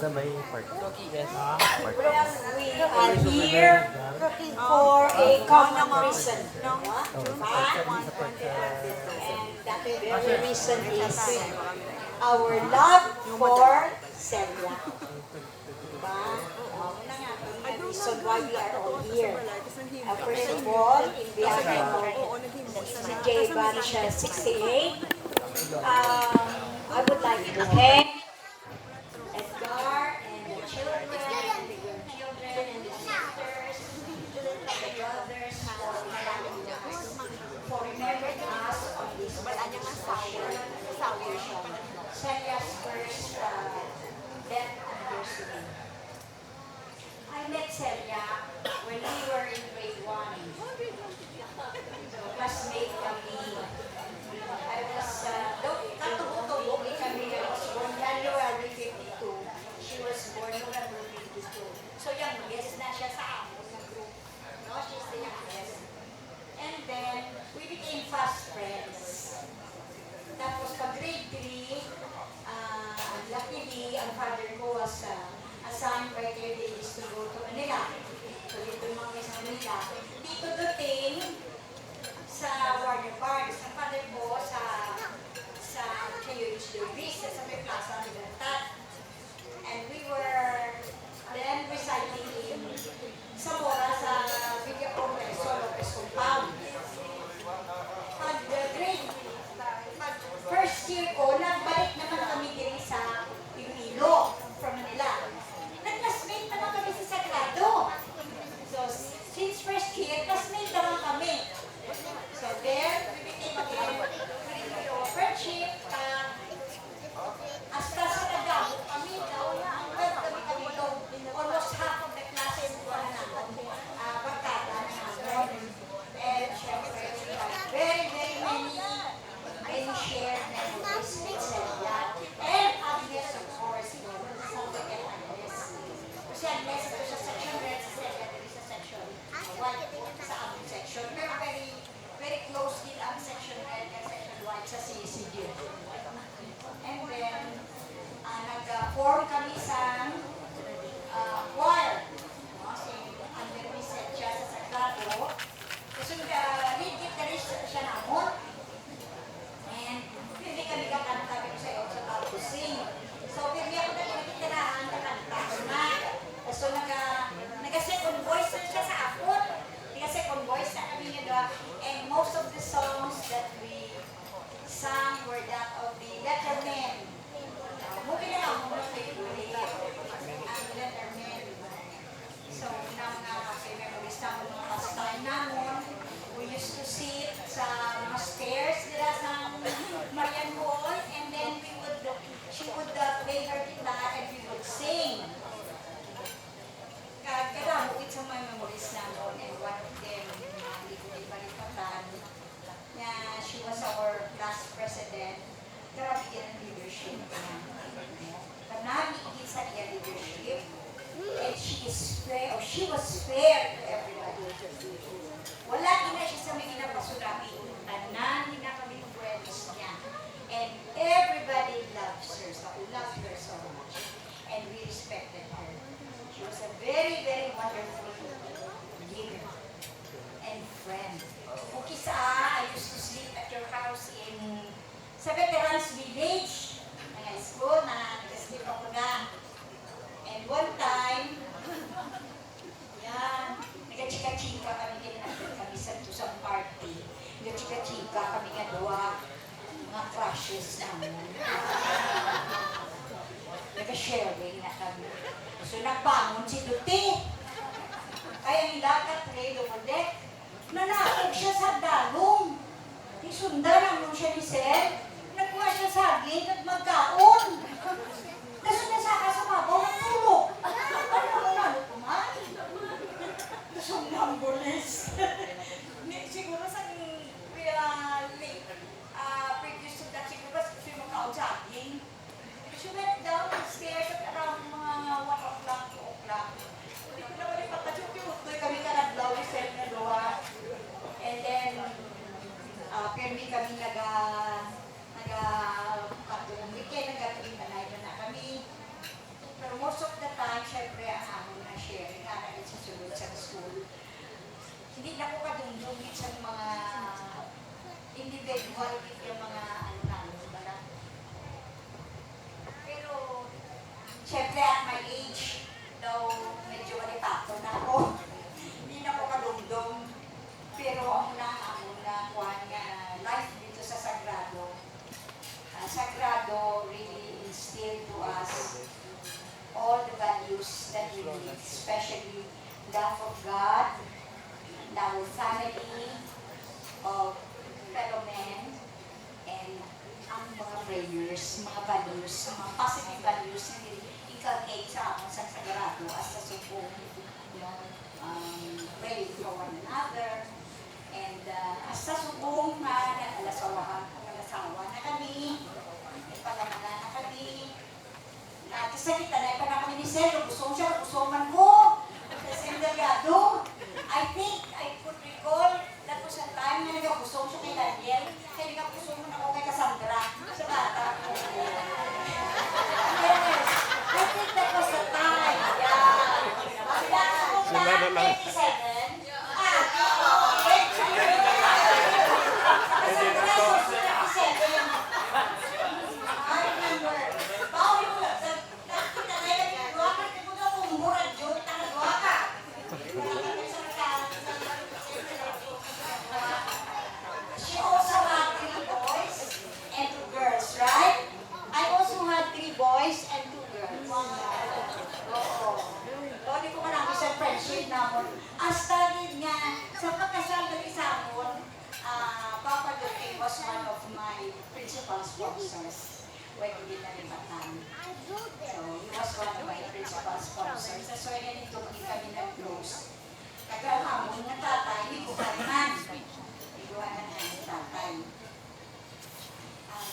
Sa may park. We are here for a common reason. And that very reason is our love for Celia. Diba? The reason why we are all here. First of all, in behalf of si J. Barisha 68, I would like to thank Edgar and the children, and the grandchildren, and the sisters, the brothers for remembering us on this special occasion. Celia's first death anniversary. I met Celia when we were in grade 1. So, classmate kami. I was, katubo-tubo kami. I was born January 52. She was born November 52. So, youngest na siya sa amin na group. No, she's the youngest. And then, we became fast friends. Tapos, pag grade 3, luckily, ang father ko was assigned by their days to go to Manila. So, dito yung mga sa Manila. Dito duting sa Warner Park. Ang father ko sa KUH Davis, sa may plaza ni Gantat. And we were then residing in Zamora sa Villa Progreso, Lopez Compound. Pag first year ko, nagbalik naman kami din sa Iloilo from Manila. Nag-classmate naman kami sa Sagrado. So, since first year, classmate naman kami. So, there, we became again friendship. Hasta sa Sagrado, kami daw, kami daw, almost half of the classes ko na barkada na namin. And, syempre, we have very, very many shared memories with Celia. And Agnes, of course, something like Agnes. Kasi Agnes, ito sa section red, sa Celia, there is a section white sa aming section. Pero very close din ang section red and section white sa CCD. And then, nag-form kami sa choir. Si Under Vicente sa Sagrado. Kasi lead guitarist siya namon. And hindi kami kakanta kami sa iyo sa tao sing. So, hindi ako nagtitirahan na kanta na. So, nag-second voice na siya sa akot. Nag-second voice na kami nila. And most of the songs that we sang were that of the Lettermen. Movie na lang muna kayo ang Lettermen. So, kasi memories namin ng pastime namin. We used to sit sa mga stairs nila sa Marian Hall, and then she would play her guitar and we would sing. Kadamukit sa mga memories namin, and one of them, hindi ko din malipatan, na she was our class president. Grabe din ang leadership niya. Kanamigit sa iya leadership, and she was fair to everybody. Wala din na siya sa may ginapasurabi. Tanan din na kami ng friends niya. And everybody loves her. So we love her so much. And we respected her. She was a very, very wonderful leader and friend. Okay, I used to sleep at your house sa Veterans Village. Ng school na nag-sleep ako na. And one time, nagachika-chika kami kami sa tusang party. Nagachika-chika kami nga doon, mga crushes namin. Nag-sharing na kami. So nagbangon si Tuti. Kaya nilakat rin lumodek. Nanakog siya sa dalong. Isundan ang nung siya ni Sel. Nagkuha siya saging at magkaon. Nasundan sa kasababaw ng tulog. Ano kumain? Somnambulist. Siguro sa previous to that, siguro siya makaon-jogging. She went down the stairs at around mga 1 o'clock, 2 o'clock. Hindi ko naman ipatachuk-tutoy kami ka naglaw ni Sel na doha. And then, kami nag-patong. Weekend, nag-patong we need, especially love of God, love of family, of fellow men, and ang mga prayers, mga values, mga positive values na inculcate sa ako sa sagrado as sa subong, pray for one another, and as sa subong na nag-alasawa na kami, ipagamalan na kami, kasi kita na ipag kami ni Sel, gusto siya, gusto man ko, kasi delegado. I think I could recall that was a time na nag-gusto siya kay Daniel, kaya nag-gusto mo ako kay Cassandra, sa bata ko. Yes, I think that was the time. Yeah. Pagdaan ko na, 27. Sponsors when we did the Batan. So, he was one of my principal sponsors. So, ganito maging kami nag-close. Kagahamon ng tatay, hindi ko kaiman. Iguanan na yung tatay.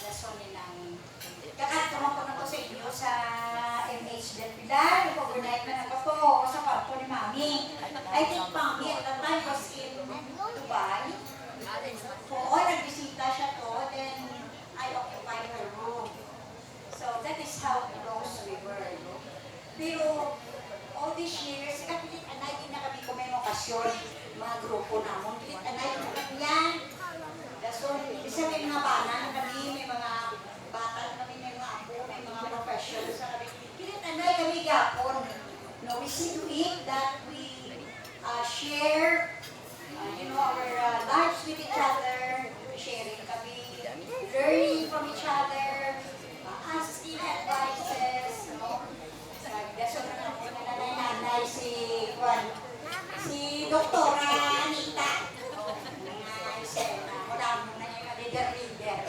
Daso nilang, kakatuman ko na to sa inyo sa MH Del Pilar. Overnight na nagpato sa kwarto ni Mami. I think Mami at that time was in Dubai. Oo, nagbisita siya to. Then, I occupied her room. So that is how close we were. Pero all these years, kapilit anay din na kami kung may okasyon, mga grupo namon. Kapilit anay din na kami yan. So, isa may mga bana na kami, may mga bata na kami, may mga apo, may mga professionals na kami. Kapilit anay kami gapon. No, we see to it that we share our lives with each other, sharing kami, learning from each other, asking advices, no? Daso na nanay si Doktora Anita. Wala mo na yung leader.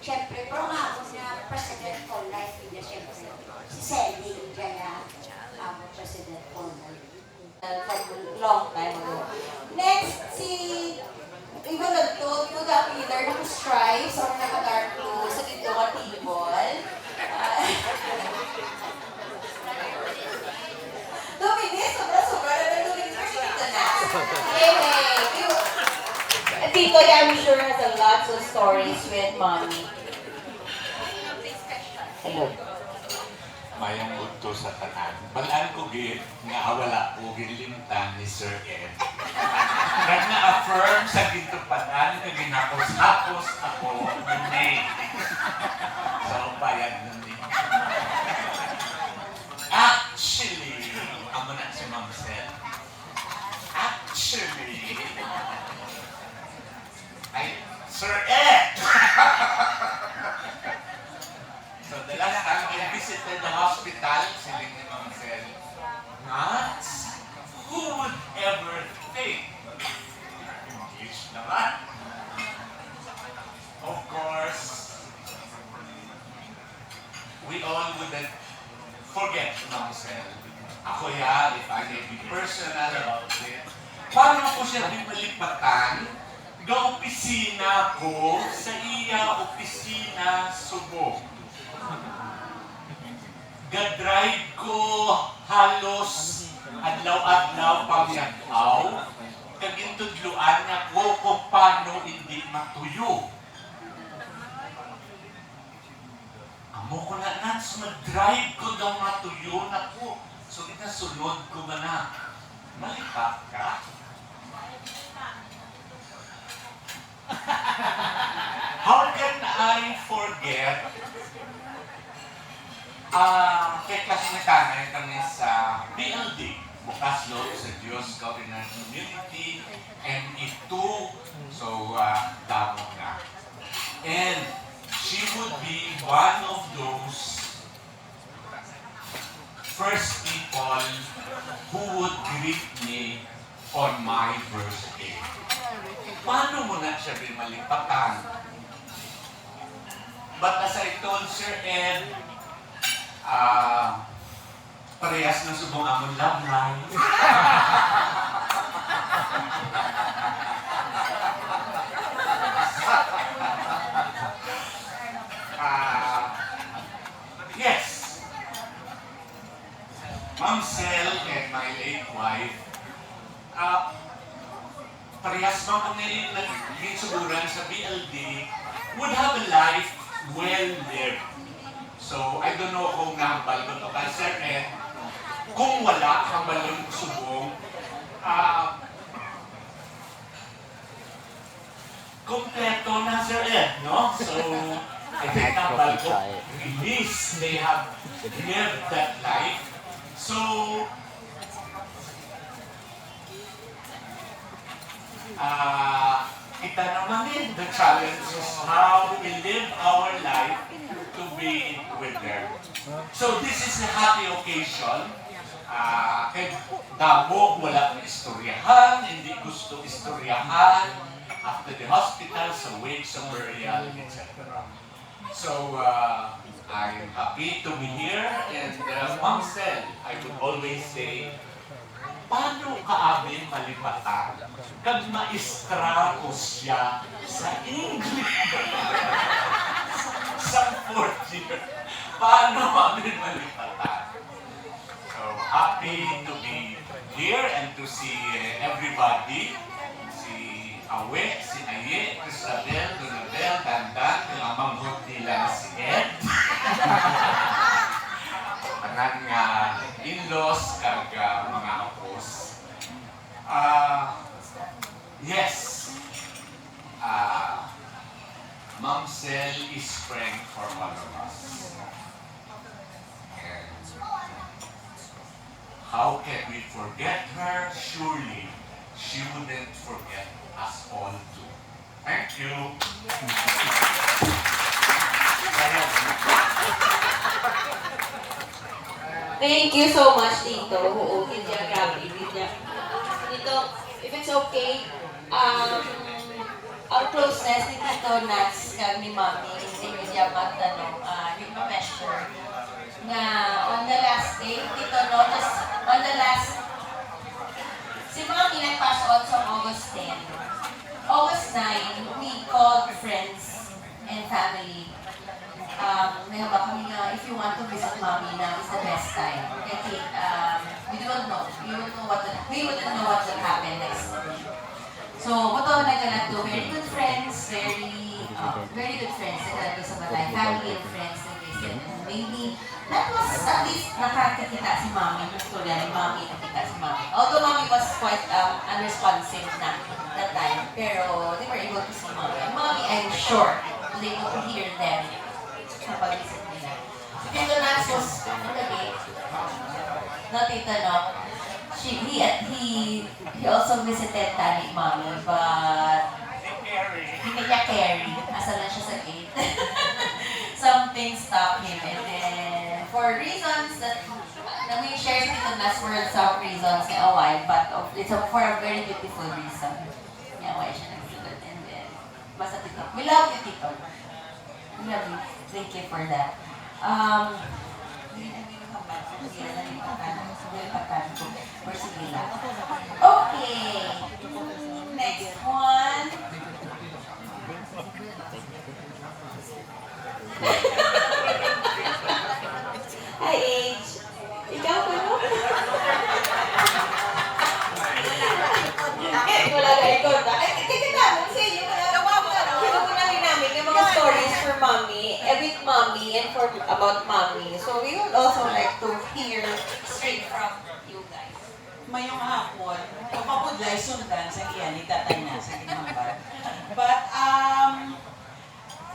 Siyempre, pero nga ako na President for Life, hindi siyempre. Si Selly, kaya ako President for Life. For a long time ago. Next, si Iba nagtod ko na Peter na stripes or naka-dark blue sa dito ka table. 2 minutes? Sobra-sobra na 2 minutes. Kasi dito na. Hey! Tito, I'm sure has a lots of stories with Mommy. Hello. Mayang udto sa tanan. Balaan ko gid nga wala ko ginlimtan ni Sir Ed. Kaya na-affirm sa gintupanan nga ginapos-hapos ako ni May. So, bayad nun din. Actually, amo na si Ma'am Sel. Actually, ay, Sir Ed! So, the last time I visited the hospital, siling ni Ma'am Sel, nuts? Who would ever think? English naman. Of course, we all wouldn't forget Ma'am Sel. Ako ya, if I may be personal about it, paano ko siya pinalipatan? Ga-opisina ko sa iya opisina Subo. Ga-drive ko halos adlaw-adlaw pamiyagaw. Kagintudluan niya ko kung paano hindi matuyo. Amo ko na nats, mag-drive ko daw matuyo na ko. So itasulod ko ba na? Malipak ka? How can I forget kay klasmetanan kami sa PLD, Bukas Loob sa Diyos Covenant Community, ME2, so damo na. And she would be one of those first people people who would greet me on my birthday. Paano mo na siya malipatan? But as I told Sir Ed, parehas na subong among love life. Yes. Ma'am Sel and my late wife, parehas man kami naging sa BLD, would have a life well lived. So, I don't know kung nahambal ko to kay Sir Ed. Kung wala, hambalong subong, kompleto na Sir Ed, no? So, I think nahambal ko, release, they have lived that life. So, kita naman din, the challenge is how we live our life to be with them. So this is a happy occasion. Kahit dabo, wala ng istoryahan, hindi gusto istoryahan after the hospital, sa wake, sa burial, etc. So I'm happy to be here, and Ma'am Sel, I would always say, paano kaamin malipatan kag maestra ko siya sa English? Sa fourth year. Paano amin malipatan? So, happy to be here and to see everybody. Si Awe, si Aye, Cristabel, Donabel, Dandan, yung amanghot nila si Ed. Tanan nga in-laws kag mga apos. Yes. Ma'am Sel is strength for all of us. And how can we forget her? Surely she wouldn't forget us all too. Thank you. Thank you so much, Tito. Oo, Lydia, grabe, Lydia. Tito, if it's okay, ang closeness ni Tito Nats kag ni Mami, si Lydia magtanong, yung ma-measure na on the last day, Tito, no, just on the last, si Mami nag-pass on sa August 10. August 9, we called friends and family. May ba kami na, if you want to visit Mommy, now is the best time. Kasi, we don't know. We wouldn't know what will happen next week. So, moto nagkalat to very good friends, very good friends nagkalat to sa Balay. Family and friends na visit. And maybe, that was at least nakakakita si Mommy. Yung storya ni Mommy, nakita si Mommy. Although Mommy was quite unresponsive na that time. Pero, they were able to see Mommy. And Mommy, I'm sure, was able to hear them sa pag-visit nila. Si Tito Nats was on the gate. No, Tito, no. He also visited Tani Mommy, but hindi niya carry. Asa lang siya sa gate. Something stopped him, and then for reasons that we share sa Tito Nats were some reasons na why, but it's for a very beautiful reason. Yeah, why siya nagsulat. And then, basta Tito. We love you, Tito. We love you. Thank you for that. Okay. Next one. Hi, Age. Ikaw ba, no? Wala ka ikaw na. Teka namin sa inyo. Kukunahin namin yung mga stories for Mommy, with Mommy, and about Mommy. So we would also like to hear straight from you guys. Mayong hapon, kapapudlay sundan sa iyan ni tatay na sa ginambar. But,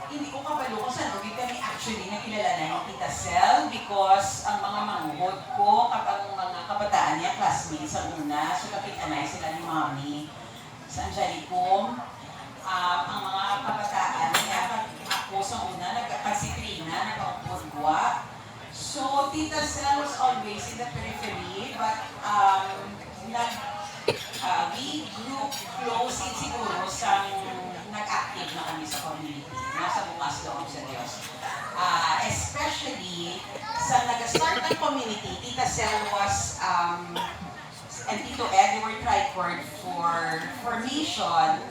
hindi ko kabalo kung saan kami actually nakilala na yung Tita Sel because ang mga manguhod ko at ang mga kabataan niya, classmates sa una, so kapitanay sila ni Mommy sa Angelicum. Ang mga kabataan niya, ako sa una, si Trina, nag-aupod-gwa. So, Tita Sel was always in the periphery, but nag, we grew close in siguro sa nag-active na kami sa community. Nasa bukas loob sa Diyos. Especially sa nag-start ng community, Tita Sel was and Tito Ed, they were tricord for formation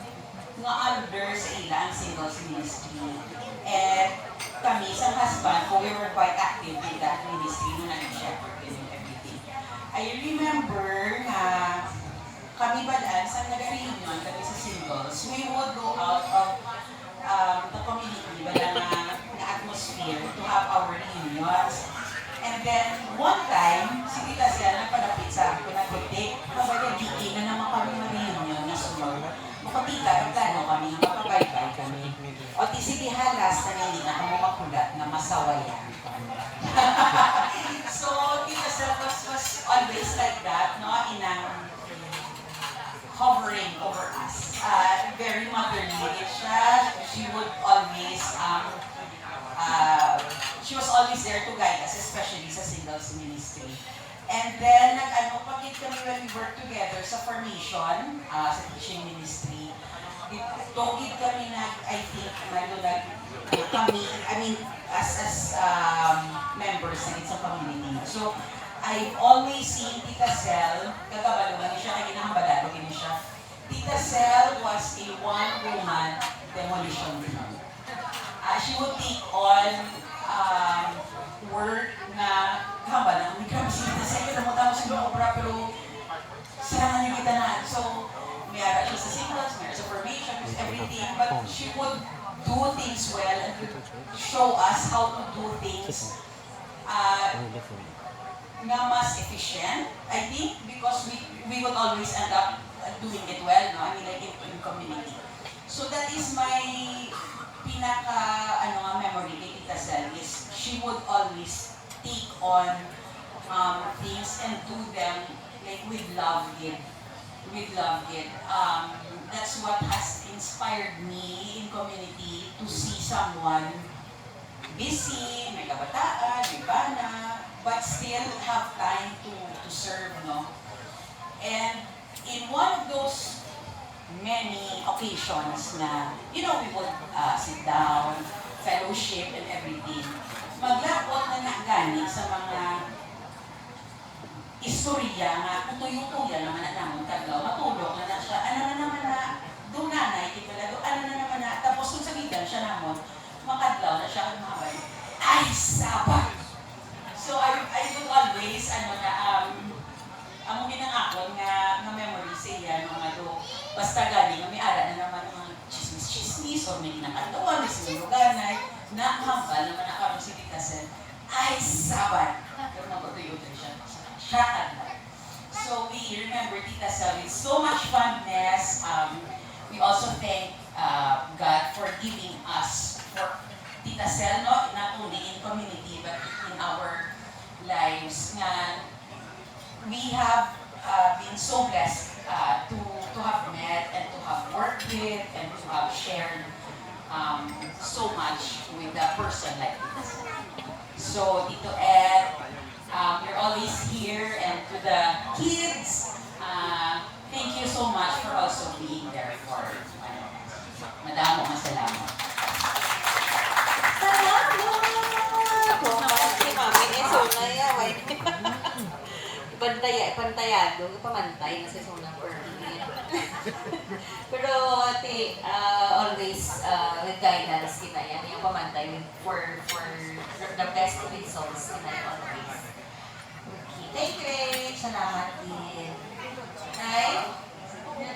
nga under sa ilang singles ministry. And kami sa husband ko, we were quite active in that ministry nung nag-shepherd and everything. I remember na kami balaan sa nag-reunion kami sa singles, we would go out of the community, balang na atmosphere to have our reunions. And then, one time, si Tita Sel nagpadapit sa akin ko na kutik, kabagay na naman kami ma-reunion na sunod. Makapita, magkano kami, makabaybay kami. O di sige halas na hindi na kami makulat na masawayan. So, Tita Sel was always like that, no? Hovering over us. Very motherly siya. She would always, she was always there to guide us, especially sa singles ministry. And then, pagkit kami when we worked together sa formation, sa teaching ministry, togid kami I think, kami, as members ng isang community. So, I've always seen Tita Sel, kagabalugan siya, kaya ginahambalalo gini siya. Tita Sel was a one-woman demolition team. She would take on work na kahambalan. May grabe si Tita Sel, kita mo tama sa mga obra, pero sirangan niyo kita na. So, mayara siya sa singles, mayara sa formation, everything, but she would do things well and show us how to do things na mas efficient, I think, because we would always end up doing it well, no? I mean, like in community. So that is my memory kay Tita Sel is she would always take on things and do them like with love, with love. That's what has inspired me in community to see someone busy, may kabataan, may bana, but still have time to serve, no? And in one of those many occasions na, we would sit down, fellowship and everything, maglakot na nagani sa mga istorya nga, tutuyo-tuya naman na namon kadlaw, matulog na siya, ano na naman na, doon nanay, ano na naman na, tapos kung sa gitan siya namon, makadlaw na siya, ay, Sabat! So I would always, among ginangakon nga memory siya, mga do, basta gani, may ara na naman mga chismis-chismis, or may ginakatawa, may sinuganay, na hambal naman na karoon si Tita Sel, ay, Sabat! Pero magpatuyo siya, siya. So we remember Tita Sel with so much fondness. We also thank God for giving us, for Tita Sel, not only in community, but in our lives. Nga, we have been so blessed to have met and to have worked with and to have shared so much with a person like this. So, Tito Ed, you're always here, and to the kids, thank you so much for also being there for madamo masalamat. Si Mami, Sona yaway. Pantayado, pamantay na si Sona for me. Pero always with guidance kita yan, yung pamantay for the best results kita yan always. Okay, thank you, Ray. Salamat din. Ay,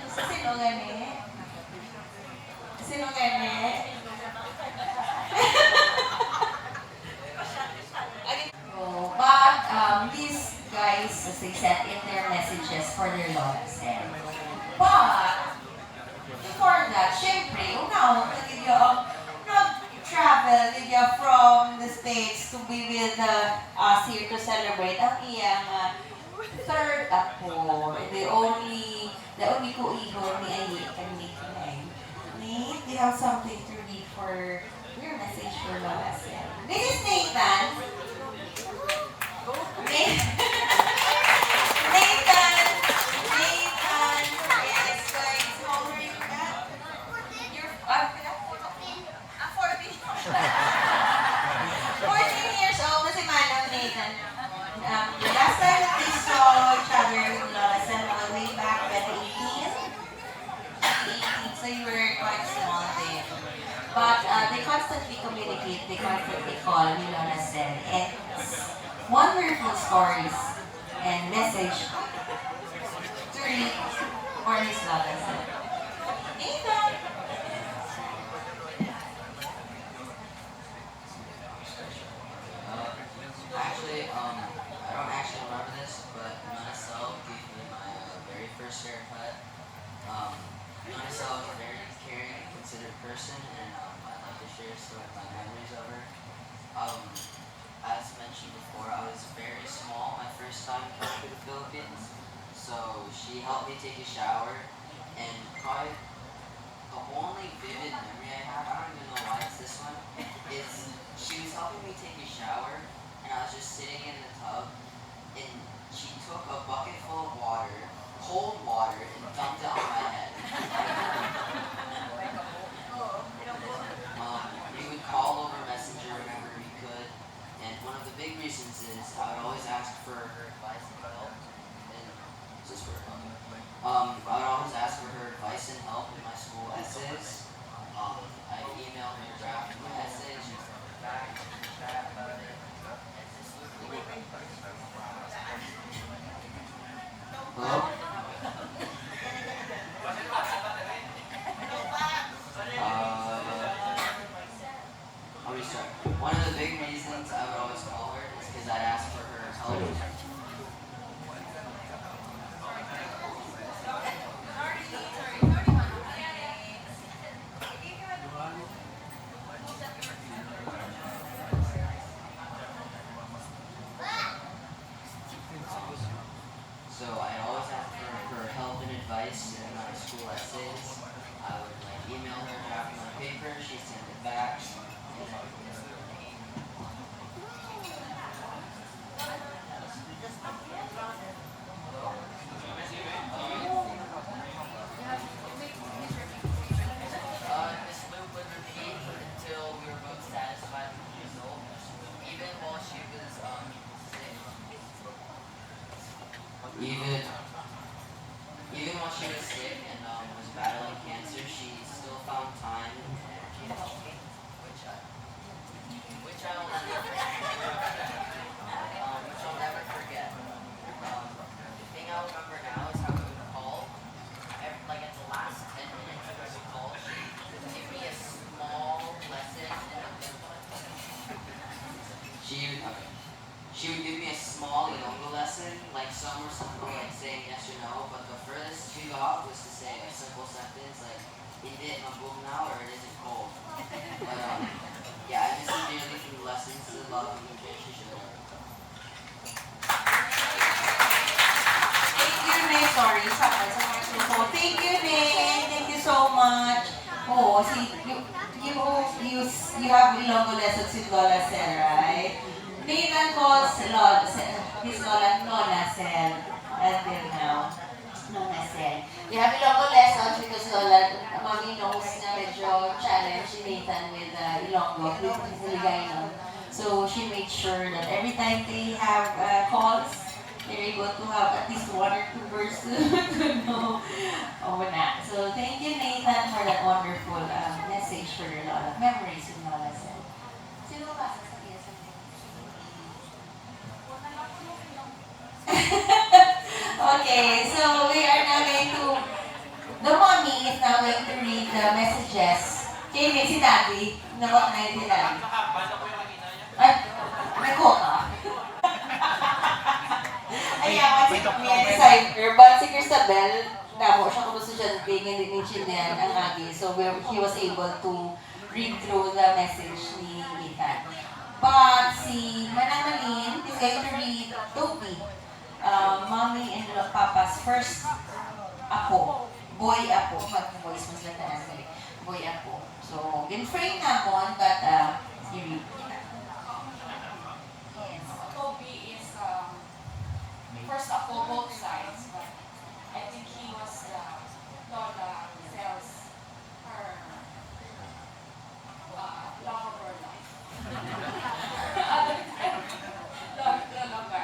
sino gani? Sino gani? But these guys, as they said in their messages for their loves. But before that, syempre, nag-travel from the States to be with us here to celebrate ang iyang third apo. The only ko-iho ni Ayi and Nick. Nate, do you have something to read for your message for Lola Sel? This is Nathan. The last time that they saw each other with Lola Sen was way back 2018. So you were quite small then. But they constantly communicate, they constantly call me Lola Sen. And wonderful stories and message to read for Miss Lola Sen. Ethan! Actually, I don't actually remember this, but Manisel gave me my very first haircut. Manisel is a very caring and considerate person, and I'd like to share some of my memories of her. Um, as mentioned before, I was very small my first time coming to the Philippines, so she helped me take a shower, and probably the only vivid memory I have, I don't even know why it's this one, is she was helping me take a shower, and I was just sitting in the tub, and she took a bucket full of water, cold water, and dumped it on my head. We would call over Messenger whenever we could, and one of the big reasons is I would always ask for her advice and help, and is this for I would always ask for her advice and help in my school essays. I emailed her a draft of my essays, she sent it back, we chat about it. Hello? I'll restart. One of the big reasons I would always call her is because I'd ask for her help. So I always ask for help and advice in my school essays. I would email her a draft of my paper, she'd send it back. Miss Lou would repeat until we were both satisfied with the result, even while she was sick. Even while she was sick and was battling cancer, she still found time and energy to help me, which I'll never forget. The thing I'll remember now is how we would call, at the last 10 minutes of every call, she would give me a small lesson She would give me a small Ilonggo lesson, like some were simple, like saying yes or no, but the furthest we got was to say a simple sentence like, hindi mabog now or it isn't cold. But yeah, I miss her dearly from the lessons, the love and the relationship. Thank you, Nay. Sorry, sakit sa microphone. Thank you, Nay. Thank you so much. Oh, see, you have Ilonggo lessons with Lola Sen, right? Nathan calls Lola, his Lola Sen until now. Lola Sen. We have Ilonggo lessons because Mommy knows na medyo challenge si Nathan with Ilonggo, with Hiligaynon. So she made sure that every time they have calls, they're able to have at least one or two words to know. Oh, na. So thank you, Nathan, for that wonderful message for your Lola. Memories with Lola Sen. Sino ba sasabihin sa mga? Okay, so we are now going to, the mommy is now going to read the messages. Kaya si Daddy, nabot na yun si Daddy. Ay, may coca. Ayaw, si Mia Decipher, but si Cristabel, namo siya kung estudyante, hindi nintindihan ang agi. So he was able to read through the message ni Ethan. But si Manamalin is going to read Toby, Mommy and Papa's first apo, boy apo, mag-voice mas lang na boy apo. So, gin-frame na mo, but you read. Toby is first of all both sides, but I think he was Lola sells her love of her life. Other than Lola,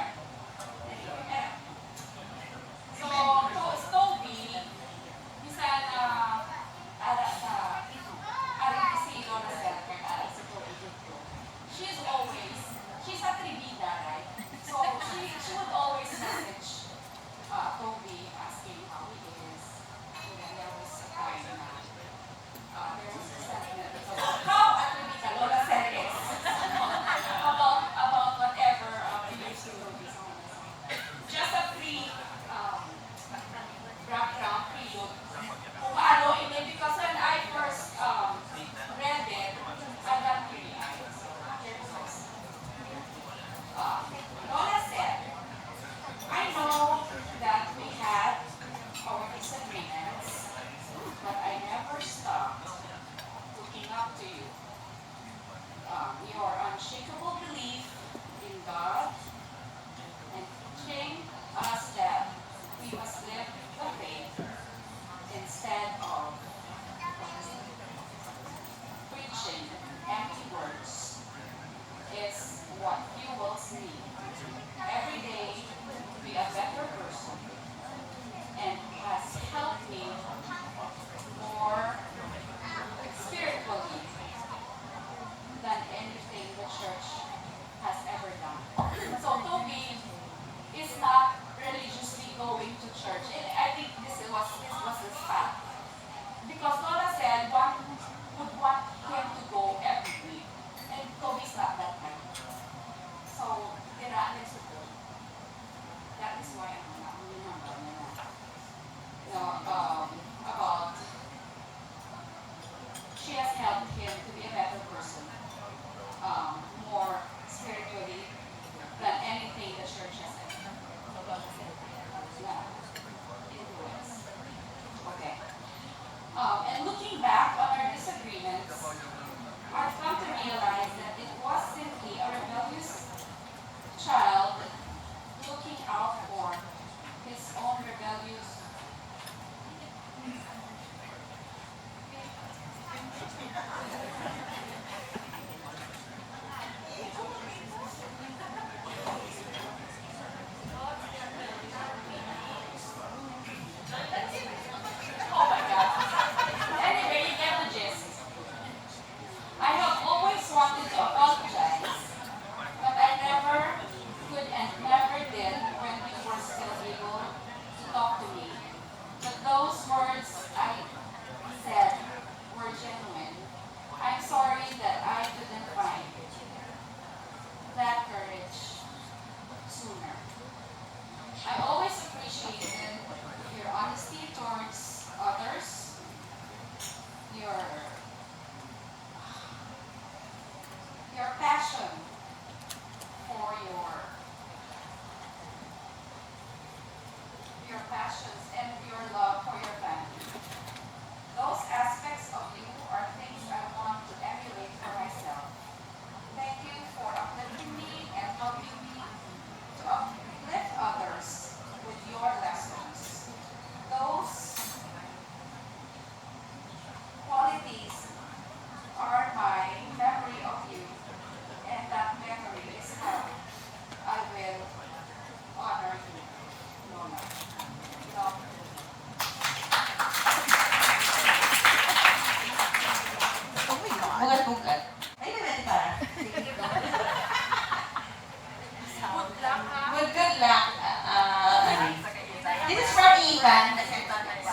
Ethan.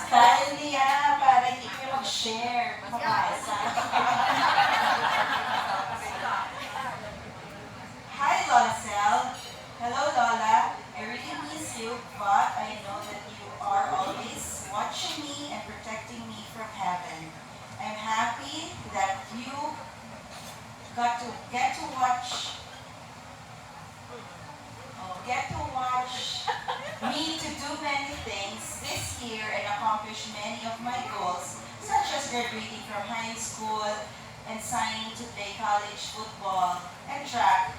Style niya para hindi kayo mag-share. Mabasa. Hi, Lola Sel. Hello, Lola. I really miss you, but I know that you are always watching me and protecting me from heaven. I'm happy that you get to watch me to do many things this year and accomplish many of my goals, such as graduating from high school and signing to play college football and track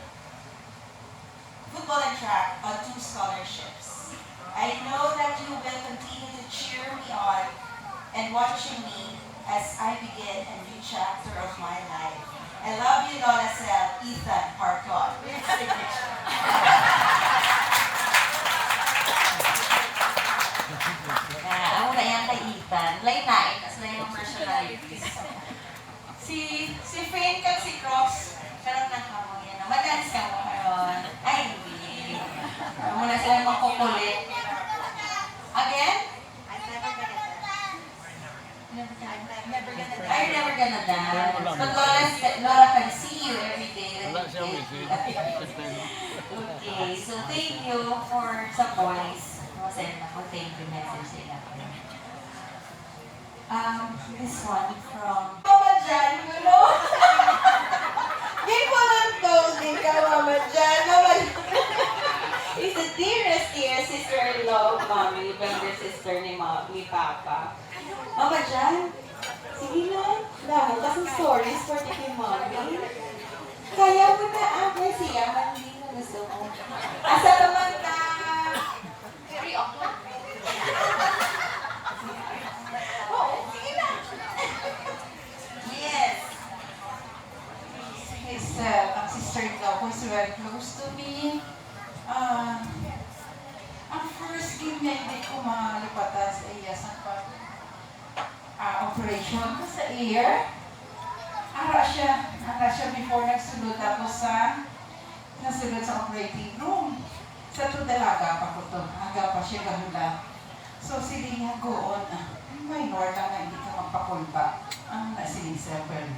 on 2 scholarships. I know that you will continue to cheer me on and watching me as I begin a new chapter of my life. I love you, Lola Sel. Ethan Parcon. Ako na yan kay Ethan. Lain-lain, kasi na yung personalities. Si Finn kag si Cross, Karoon na ka mo yan. Madance ka mo karoon. Ay, hindi. Muna sila makukulit. Again? I'm never gonna dance. But Lola can see you every day. Okay, so thank you for sa boys. Send ako, thank you message sila. This one from Mama Jan, you know? Di ko lang told ka, Mama Jan. Mama Jan is the dearest sister-in-law of Mommy, younger sister ni Papa. Mama Jan, sige na. Dami kasing stories for kay Mommy. Kaya mo na ako siya, hindi na gusto mo. Asa naman ka? 3 o'clock. Oo, sige na. yes. Ang sister-in-law ko is very close to me. Ang first game na hindi ko malipatas ay ang operation ko sa ear. Ara siya before nagsulod ako nasulod sa operating room. Sa to dalaga pa ko to, aga pa siya gahula. So sili nga goon, minor lang na hindi ka magpakulba. Ang nasiling several.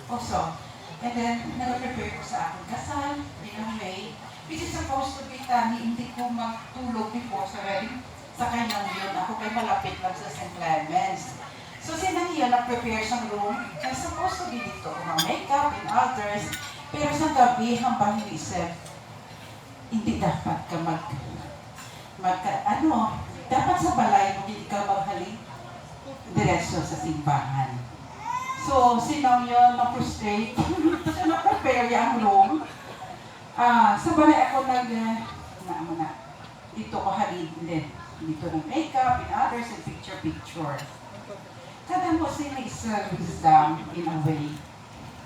Also, and then nag-prepare ko sa akin kasal, in a way, which is supposed to be tani, hindi ko magtulog before sa wedding. Sa kanyang yun, ako kay malapit lang sa St. Clements. So sinahiya nag-prepare sa room, I'm supposed to be dito, makeup and altars, pero sa gabi, hambang inisip, hindi dapat ka dapat sa balay mo, hindi ka maghaling diretso sa simbahan. So, sinaw yun, na-frustrate, siya na-prepare yung room. Sa balay ako dito ko halid din. Dito ng makeup and others and picture. Kada mo sinig-serve wisdom in a way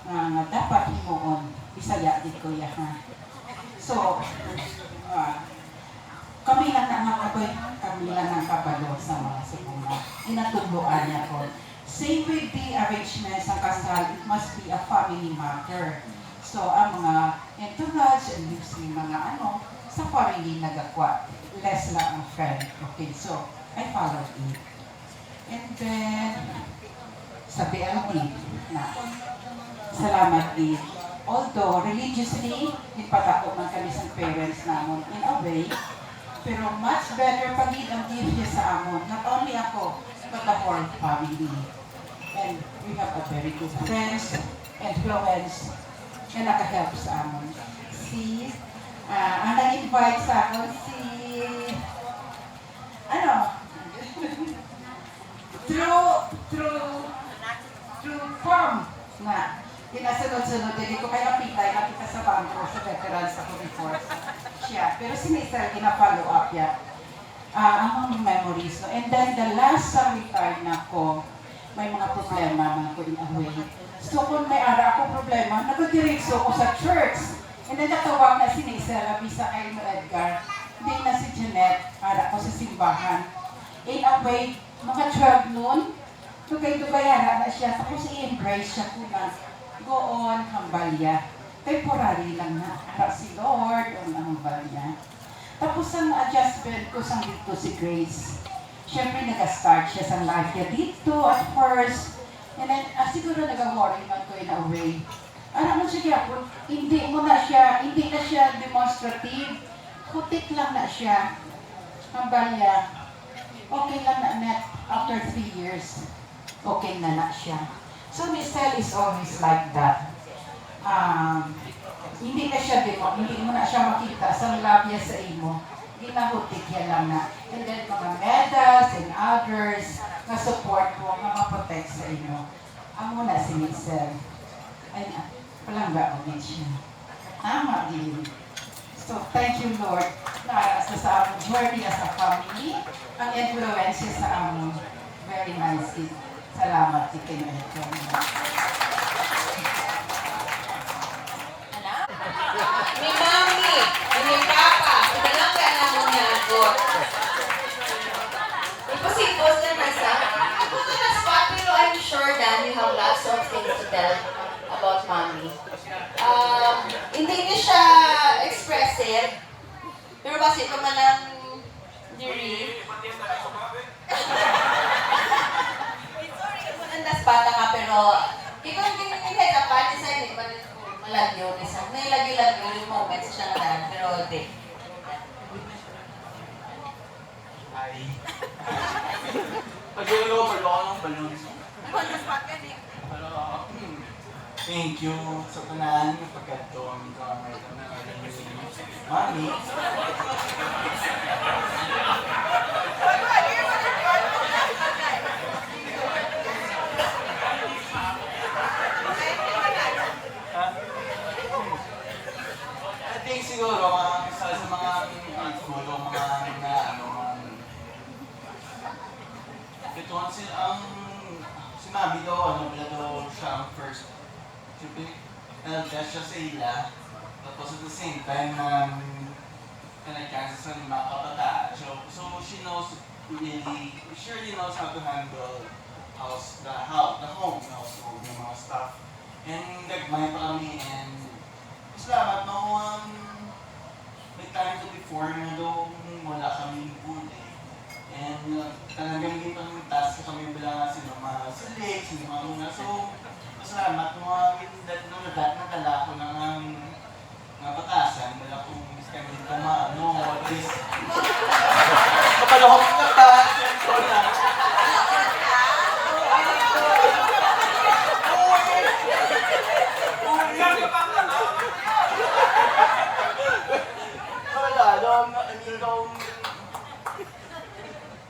na dapat imoon, isaya din ko ha. So, kami lang ang kabalo sa mga sumula. Inatuluan niya ko. Same with the arrangements ng kasal, it must be a family matter. So, ang mga entourage and yung mga sa family nagakwa. Less lang ang friend. Okay, so, I followed it. And then, sa BLD na, salamat din. Although, religiously, ipatako man kami sa parents namon in a way, pero much better pagid ang gift niya sa amon. Not only ako, but the whole family. And we have a very good friends, influence, na nakahelp sa amon. Ang nag-invite sa akin, through form na, pinasunod-sunod, hindi ko kayo nakita sa bangko, sa veterans ako before siya. Pero sinisel, gina-follow up yan. Ang mga memories. No? And then the last sa retired na ko, may mga problema man ko in a way. So kung may ara ako problema, nagadirekso ko sa church. And then natawag na sinisel, bisa kay Edgar. Hindi na si Jeanette, ara ko sa simbahan. In a way, mga 12 noon, tugay-tugayara na siya. Tapos i-embrace siya ko na. Go on, hambalya. Temporary lang na. Para si Lord, ang hambalya. Tapos ang adjustment ko sa dito si Grace. syempre nag-start siya sa life niya dito at first. And then, siguro nag-worry man ko in a way. Ano man siya gyapon, hindi na siya demonstrative. Putik lang na siya. Ang balya, okay lang na net after 3 years. Okay na siya. So, Miss Sel is always like that. Hindi mo na siya makita sa labya sa imo. Ginahutik yan lang na. And then mga medals and others na support ko, nga maprotect sa imo. Amo na si Miss Sel. Ay, palangga ulit siya. Tama din. So, thank you, Lord, na sa among journey as a family, ang influence sa among very nice. Salamat, Tito. Ni Mami, ni Papa, ibalang ka na mo niya ako. Iposipos na nasa. Ako ka na spot, pero I'm sure that you have lots of things to tell about Mami. Hindi niya siya expressive, pero kasi pa man ang diri. Nandas bata ka, pero ikaw hindi ka pa, sa hindi pa rin malagyo. May lagyo-lagyo yung moments siya na pero hindi. Ay. Pag-ulo ako ng balloons. Pero, thank you sa tanan pagkatong kamay na Mami. I think siguro isa sa mga siguro mga ito ang si Mami daw wala daw siya ang first. Siyempre, nag-dash siya sa ila. Tapos at the same time, kanay-kansa sa mga kabataan. So she knows really, she really knows how to handle the home, household, yung mga stuff. And nagmay pa kami and salamat no, may time to before na daw wala kami food eh. And talagang hindi pa ng task kami bilang sinama sa lake, sinama muna. So, salamat no, nadala ko ng batasan, wala kong miskabit pa at least kapalahok na ba? So na.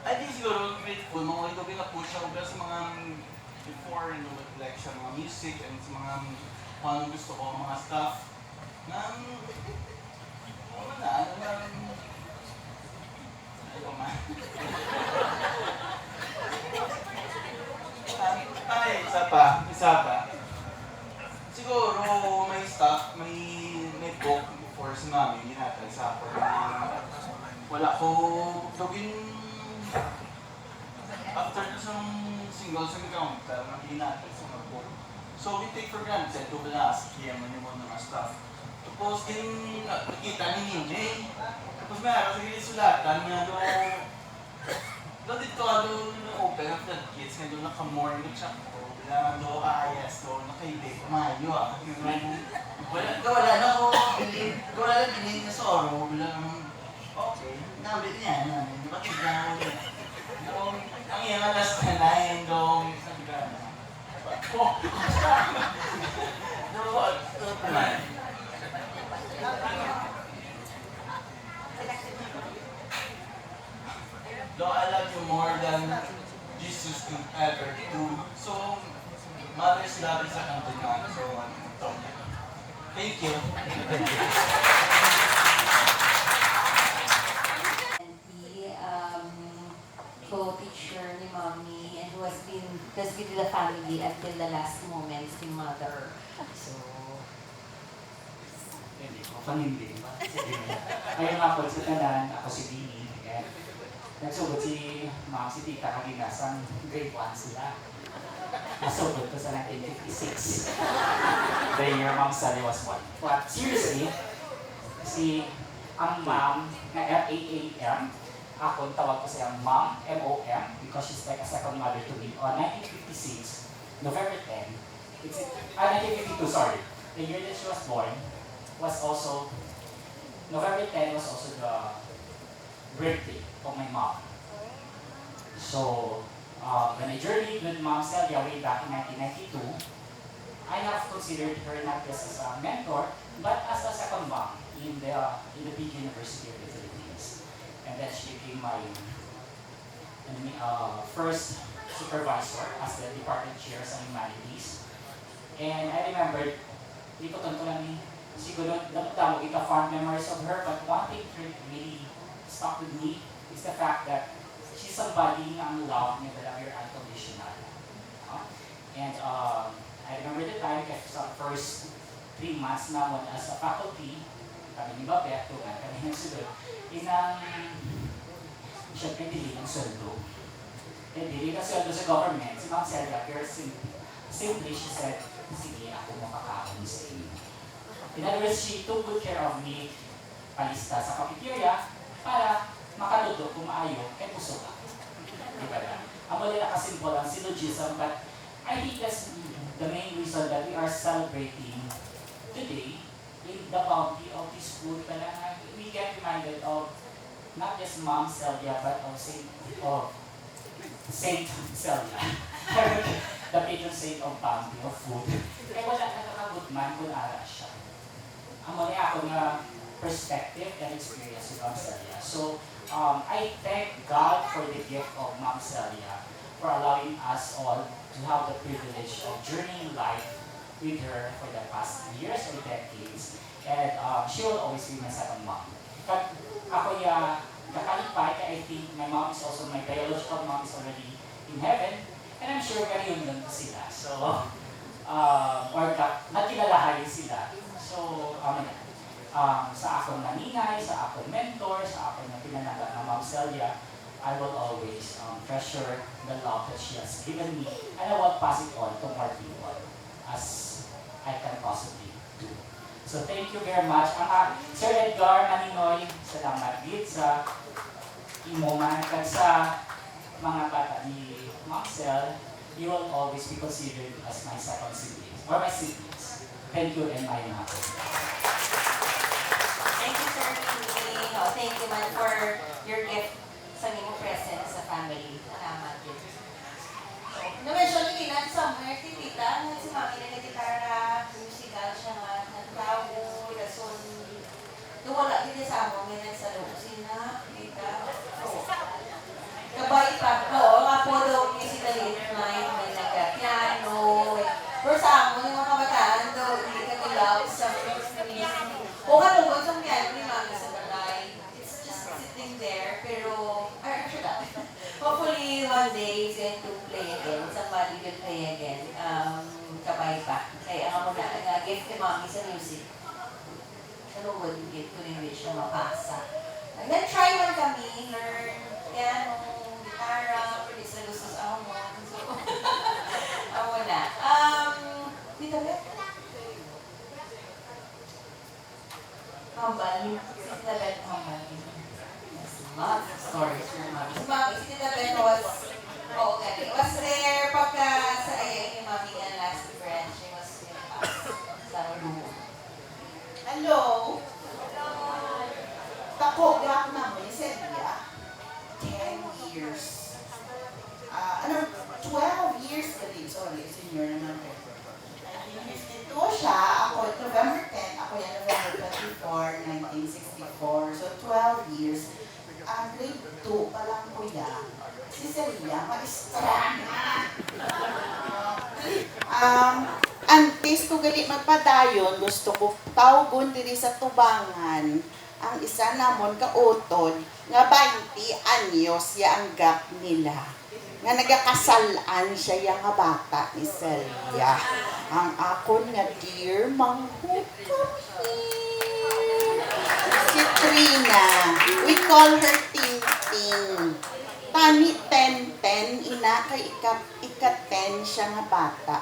I think siguro grateful, mga ito pinapush ako sa mga before, like sa mga music and sa mga kung anong gusto ko, mga stuff na ayaw man. Ay, isa pa. Siguro may stuff, may book before si Mami, ginatag sa ako. Wala ko dogin after na sa single sa encounter na ginatag sa mga book. So we take for granted to blast kaya man yung mga stuff. Tapos nakita ni Ninjay. Tapos may araw sa sulatan nga doon dito open up the kids nga doon naka-morning check ko. Wala doon ayas doon nakaibig kumayo wala na ko bilhin na sorrow. Wala okay. Nabit niya namin. Bakit na ang iyang alas na na doon sabi ka na. Though I love you more than Jesus could ever do. So, Mother's love is a command. So, thank you. Co-teacher ni Mommy and who has been with the family until the last moments ni Mother. So, hindi ko panindi. Ngayon ako sa tanan, ako si Dini. Nagsugod si Ma'am si Tita kanina sa grade 1 sila. Nasugod ko sa 1956. The year Ma'am Sally was born. But seriously, ang ma'am na FAAM, akon tawag ko siyang Mom, M-O-M, because she's like a second mother to me. On 1956, November 10, 1952, sorry. The year that she was born was also, November 10 was also the birthday of my mom. So, when I journeyed with Mom Celia way back in 1992, I have considered her not just as a mentor, but as a second mom in the big university of the Philippines. And then she became my first supervisor as the department chair sa humanities. And I remember, dito tanto lang ni, siguro damo ito fond memories of her, but one thing really stuck with me is the fact that she's somebody na ang love niya talaga very unconditional. And I remember the time kasi sa first 3 months naman as a faculty, kami ni Babet, tungan kami ng sunod, inang siyempre dili ng sweldo. Eh, dili ng sweldo sa government, si Ma'am Celia, pero simply she said, sige, ako makakaon sa inyo. In other words, she took good care of me, palista sa cafeteria, para makaluto kung maayo, kay puso ka. Di ba na? Ang mali na kasimple ang syllogism, but I think that's the main reason that we are celebrating today in the bounty of this food. Talaga, we get reminded of not just Mom Celia, but of Saint Celia. The patron saint of bounty of food. Kaya wala nakakabot man kung ara siya. Ang mali ako na perspective and experience with Mom Celia. So, I thank God for the gift of Mom Celia for allowing us all to have the privilege of journeying life with her for the past years or decades. And she will always be my second mom. But ako nakalipay, I think my mom is also, my biological mom is already in heaven. And I'm sure ganyan lang sila. So, or nakilalahayin sila. So, sa akong naninay, sa akong mentor, sa akong na pinanagat na Ma'am Celia, I will always treasure the love that she has given me, and I will pass it on to more people as I can possibly do. So thank you very much. Sir Edgar Maninoy, salamat din sa imuman kag sa mga bata ni Ma'am Cel. You will always be considered as my second siblings, or my siblings. Thank you and my mahal. Thank you, Sir Mimi. Thank you man for your gift sa imong presence sa family. Salamat din. Na-mention ni Kinan somewhere, tita, si Mami na gitara, musical siya nga, nagtawo, rason. Wala din sa among ngayon sa loob. Sina, tita. Kabait pa. Oo, nga po daw niya si Dalit Mind, may nagka-piano. Pero sa amon, yung mga kabataan daw, hindi kami love sa music. O kalungkot sa piano ni Mami sa balay. It's just sitting there, pero, hopefully one day he's going to play again. Somebody will play again. Kabay pa. Kaya ang muna, gift ni Mami sa music. Ano ba yung gift ko rin wish na mapasa? And then try one kami, learn piano, gitara, pwede sa gusto sa amon. So, ang muna. Dito ba? Hambal. Sita Bet Hambal. Lots of stories from Mami. Si Mami, si Tita Ben was there pagka sa ayay ni Mami nga last friend. She was with us sa room. Hello? Takogak na mo yung Celia. 10 years. 12 years ka din. Sorry, senior naman ko. 1952 siya. Ako, November 10. Ako yan, November 24, 1964. So, 12 years. Grade 2 pa lang ko yan. Si Celia, maestra na. Antes ko gali magpadayon, gusto ko tawgon diri sa tubangan. Ang isa namon kautod, nga 20 anyos ya ang gap nila. Nga nagakasalan siya yang nga bata ni Celia. Ang akon nga dear manghukami. Si Trina, we call her Ting Ting. Tani 10-10, ina kay ika-10 siya nga bata.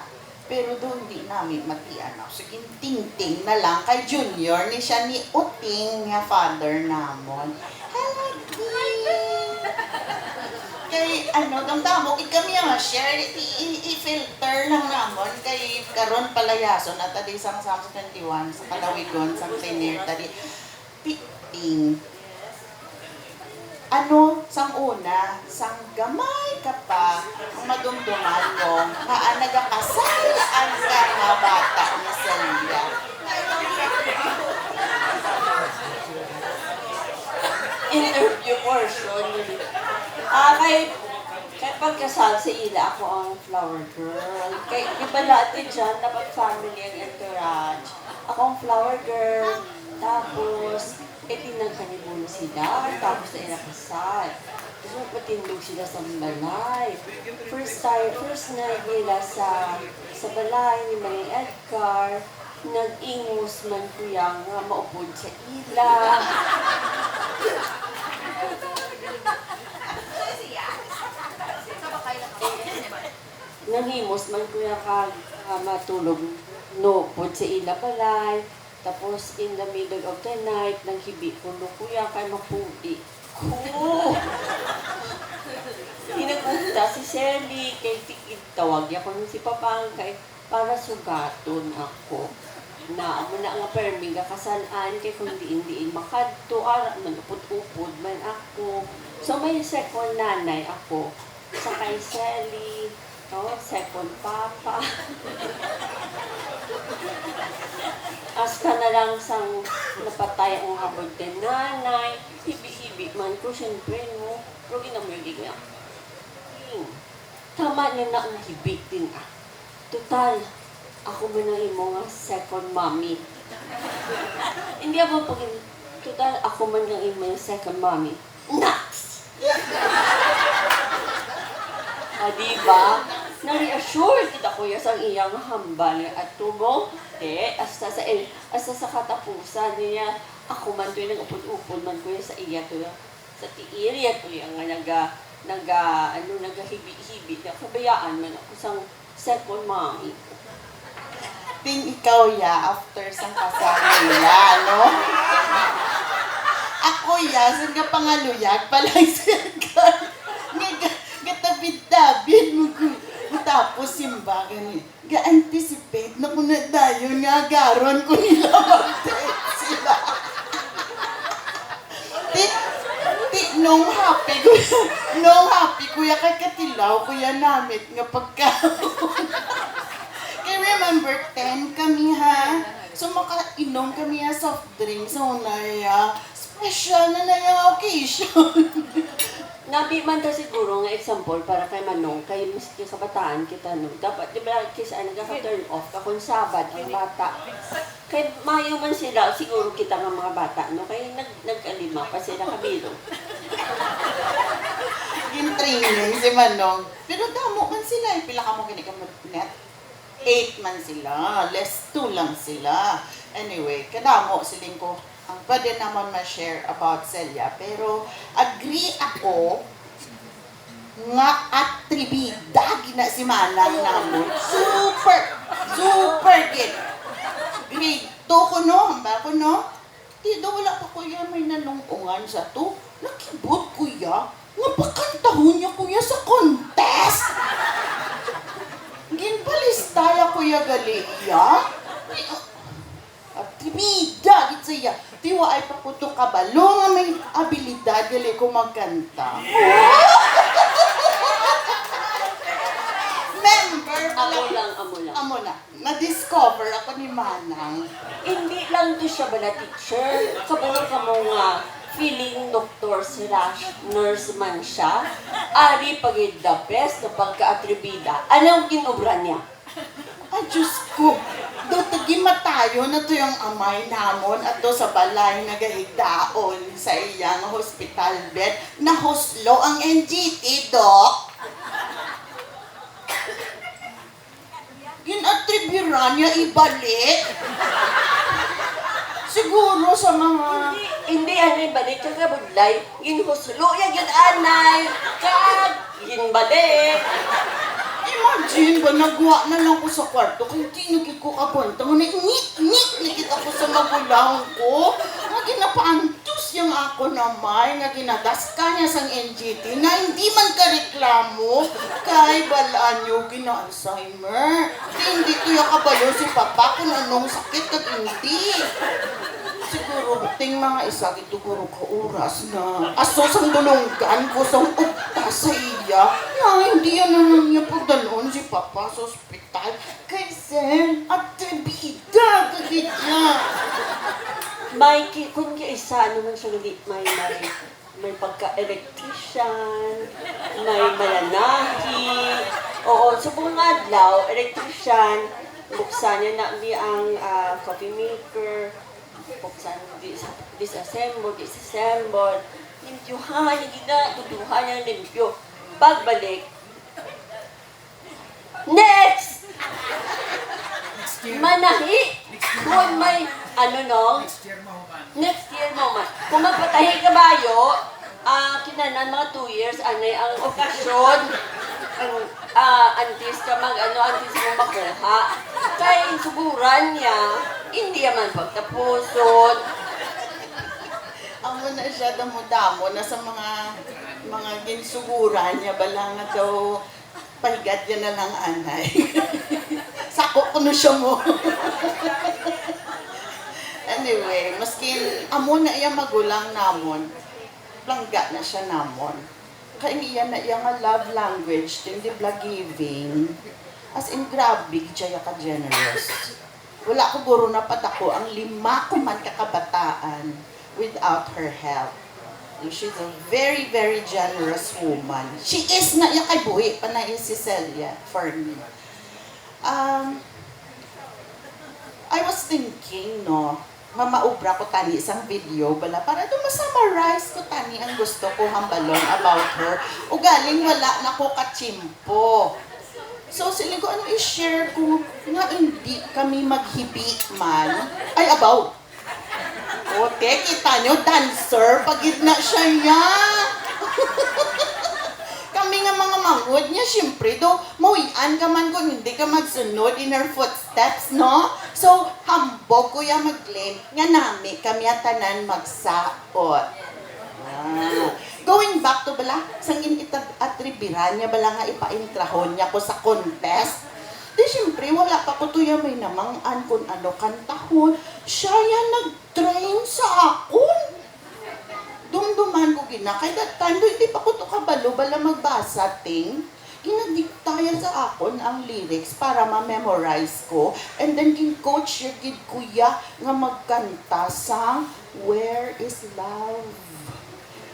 Pero doon di namin matianaw. Sige, Ting-Ting na lang kay Junior ni siya ni Uting nga father namon. Hello, Ting! ano, damdamo, kami ang share, i-filter lang namon kay karon palayason at tadi sang Psalms 21 sa Kalawigon, sang Pioneer, tadi, piting. Ano, sang una, sang gamay ka pa, ang madumduman mo, nga nagakasalaan ka nga bata ni Celia. Interview portion. Kay pagkasal sa ila, ako ang flower girl. Kay iba natin dyan, dapat family and entourage. Ako ang flower girl. Tapos, tinagkanibuno sila. Tapos na inakasal. Tapos magpatindog sila sa balay. First night nila sa balay ni Maring Edgar. Nag-ingos man kuya nga maupod sa ila. Nanghimos man kuya ka matulog no pod sa ila balay. Tapos in the middle of the night nang hibi ko no kuya kay maputi ko. Pinagpunta si Shelly kay tawag niya ko si Papang kay para sugaton ako. Na amo na nga permi nga kasalaan kay kung diin makadto ara man upod-upod man ako. So may second nanay ako sa kay Shelly, second papa. Hasta na lang sang napatay ang habod din nanay, hibi-hibi man ko siyempre no, pero ginamuli nga. Tama niya na ang hibi din Total, ako man ang imo nga second mommy. Hindi ako total, ako man ang imo nga second mommy. Next! Diba? Na-reassure kita kuya sa iyang hambal at tubo. Hasta sa katapusan niya, ako man to'y nag-upod-upod man kuya sa iya to sa tiiri at kuya nga nagahibi-hibi na kabayaan man ako sang second mommy. Ting ikaw after sang kasal nila, no? Ako sang pangaluyag palang siya gatabid-tabid mo ko. Tapos simba gani. Ga-anticipate na kung dayon nga garon ko nila mag-date sila. Nung happy kuya kay katilaw kuya namit nga pagkaon. Kay remember 10 kami ha. So makainom kami soft drinks sa unaya. Special na yung occasion. Nabi man ta siguro nga example para kay Manong, kay miski kabataan kita no. Dapat di ba kisa nagaka-turn off ka kung Sabad ang bata. Kay mayo man sila siguro kita nga mga bata no. Kay nagkalima pa sila kabilog. Yung training si Manong. Pero damo man sila. Pila ka mo ginikamot net. 8 man sila. Less 2 lang sila. Anyway, kadamo siling ko. Ang pwede naman ma-share about Celia. Pero agree ako nga atribida gina si Manang namon. Super good. Grade 2 ko no. Ba ko no? Di wala pa kuya may nanungkungan sa to. Nakibot kuya. Nga pakantahon niya kuya sa contest. Ginbalistaya kuya galiya. Atribida git siya. Tiwa ay paputo kabalo nga may abilidad gali ko magkanta. Member amo lang. Na-discover ako ni Manang. Hindi lang to siya bala teacher. Kabalo ka mo nga feeling doctor/nurse man siya. Ari pagid the best na pagka-atribida. Anong kinobra niya? Ay, Diyos ko. Do matayo na to yung amay namon at do sa balay nagahigdaon sa iyang hospital bed na hoslo ang NGT, Doc. Ginatriburan niya ibalik. Siguro sa mga... Hindi anay balik ka kabudlay. Ginhuslo yan anay. Kag ginbalik. Imagine ba, nagwa na lang ko sa kwarto kung tinagin ko kabanta mo, ngit-ngit ako sa magulang ko. ginapaantos yung ako naman, nga ginadas ka niya sang NGT, na hindi man ka reklamo, kay balaan niyo gina-Alzheimer. Hindi ko yung kabalo si Papa kung anong sakit at hindi. Siguro, ting mga isa, ito guro ka oras na aso sang dulunggan ko sang ukta sa iya. Na hindi yan naman niya pagdalon si Papa sa ospital. Kay Sen, at tribida, kagit niya. May, kung isa naman siya gali, may pagka-electrician, may malanahi. Oo, sa buong adlaw, electrician, buksan niya na ang coffee maker, buksan disassemble, limpyuhan, hindi na, tuduhan niya limpyo. Pagbalik, next! Manahi! Kung may, next year mo man. Kung magpatahi kabayo, kinanan mga 2 years, anay ang okasyon, antis ka antis mo makuha. Kaya suguran niya, hindi naman pagtapuson. Amo na siya damo-damo na sa mga ginsuguran niya, bala nga daw pahigat niya na lang anay. Sako ko na siya mo. Anyway, maskin amo na iya magulang namon, langga na siya namon. Kaya iya na iya nga love language, hindi bla giving. As in, grabe, siya ka generous. Wala ko guro na patako ang 5 ko man kakabataan without her help. She's a very, very generous woman. She is na iya kay buhi pa na si Celia for me. I was thinking, no, nga maubra ko tani isang video bala para do ma-summarize ko tani ang gusto ko hambalon about her. O galing wala na ko kachimpo. So sila ko ano i-share ko nga hindi kami maghibi man. Ay about. Okay, kita nyo, dancer, pagid na siya ya. Kami nga mga manghod niya, syempre do, mawian ka man kung hindi ka magsunod in her footsteps, no? So, hambog ko ya mag-claim, nga nami kami atanan magsaot. Going back to bala, sangin atribiran niya bala nga ipaintrahon niya ko sa contest. Di syempre, wala pa ko tuya may namangan kung ano kantahon. Siya yan nag-train sa akon. Dumduman ko gina. Kaya that time, hindi pa ko to kabalo bala magbasa, ting. Ginadiktaya sa akon ang lyrics para ma-memorize ko. And then, kin-coach yung kid kuya nga magkanta sa Where is Love?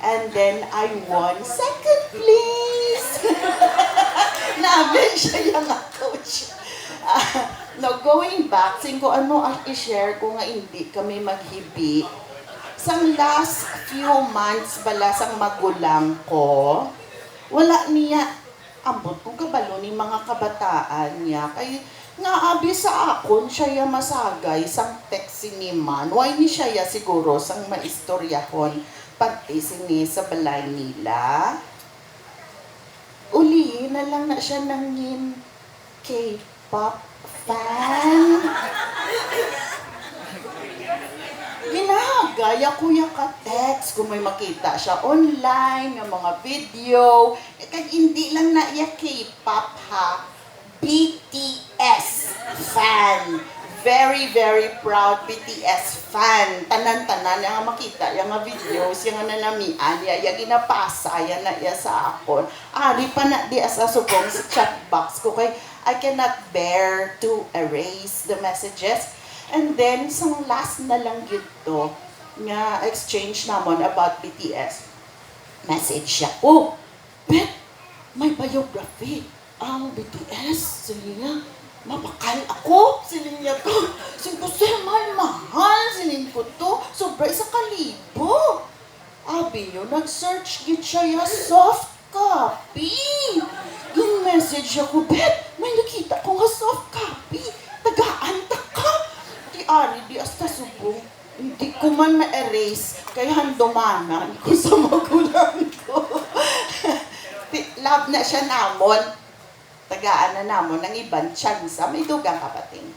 And then, I won second place. Namin siya yung coach. Now, going back, ko ano ang i-share ko nga hindi kami maghibi. Sang last few months bala sang magulang ko, wala niya, ambot kong kabalo ni mga kabataan niya. Kaya nga abi sa akon, siya ya masagay sang text ni man. Why ni siya ya siguro sang maistoryahon pati sini sa balay nila. Uli na lang na siya nangin K-pop fan. Ginagaya ko yung ka-text kung may makita siya online, ng mga video. Kaya hindi lang na iya K-pop ha. BTS fan. Very, very proud BTS fan. Tanan-tanan yung makita, yung mga videos, yung nanamian, yung ginapasa, yan na iya sa akon. Ari pa na di sa subong sa chat box ko kay I cannot bear to erase the messages. And then, isang last na lang yun nga exchange namon about BTS. Message siya, oh, Bet, may biography ang BTS. Sili niya, mapakal ako. Sili niya to. Sili ko, mahal. Sili ko to. Sobra 1,000. Abi nyo, nag-search git siya ya soft copy. Yung message ako, Bet, may nakita ko nga soft copy. Tagaan-ta ka. Ari, di asta subong. Hindi ko man ma-erase, kaya handumanan ko sa magulang ko. Love na siya namon. Tagaan na namon ng ibang tsansa. May dugang kapating.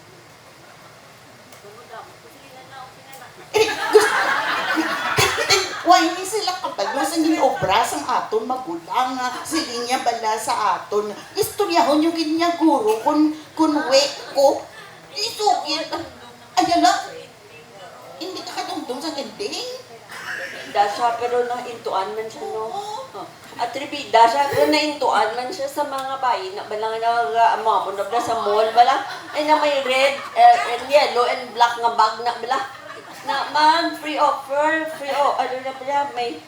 Why ni sila kabalo sa ginobra sa aton magulang nga silinya bala sa aton. Istoryahon yung ginya guro kun we ko. Isugit. Ayala. Hindi ka katungtong sa ending. Dasha, pero naintuan man siya, no? Atribida siya, pero naintuan man siya sa mga bayi na balang nag-amamon na sa mall, bala, ay na may red, and yellow, and black nga bag na, bala, na, ma'am, free offer, ano na pala, may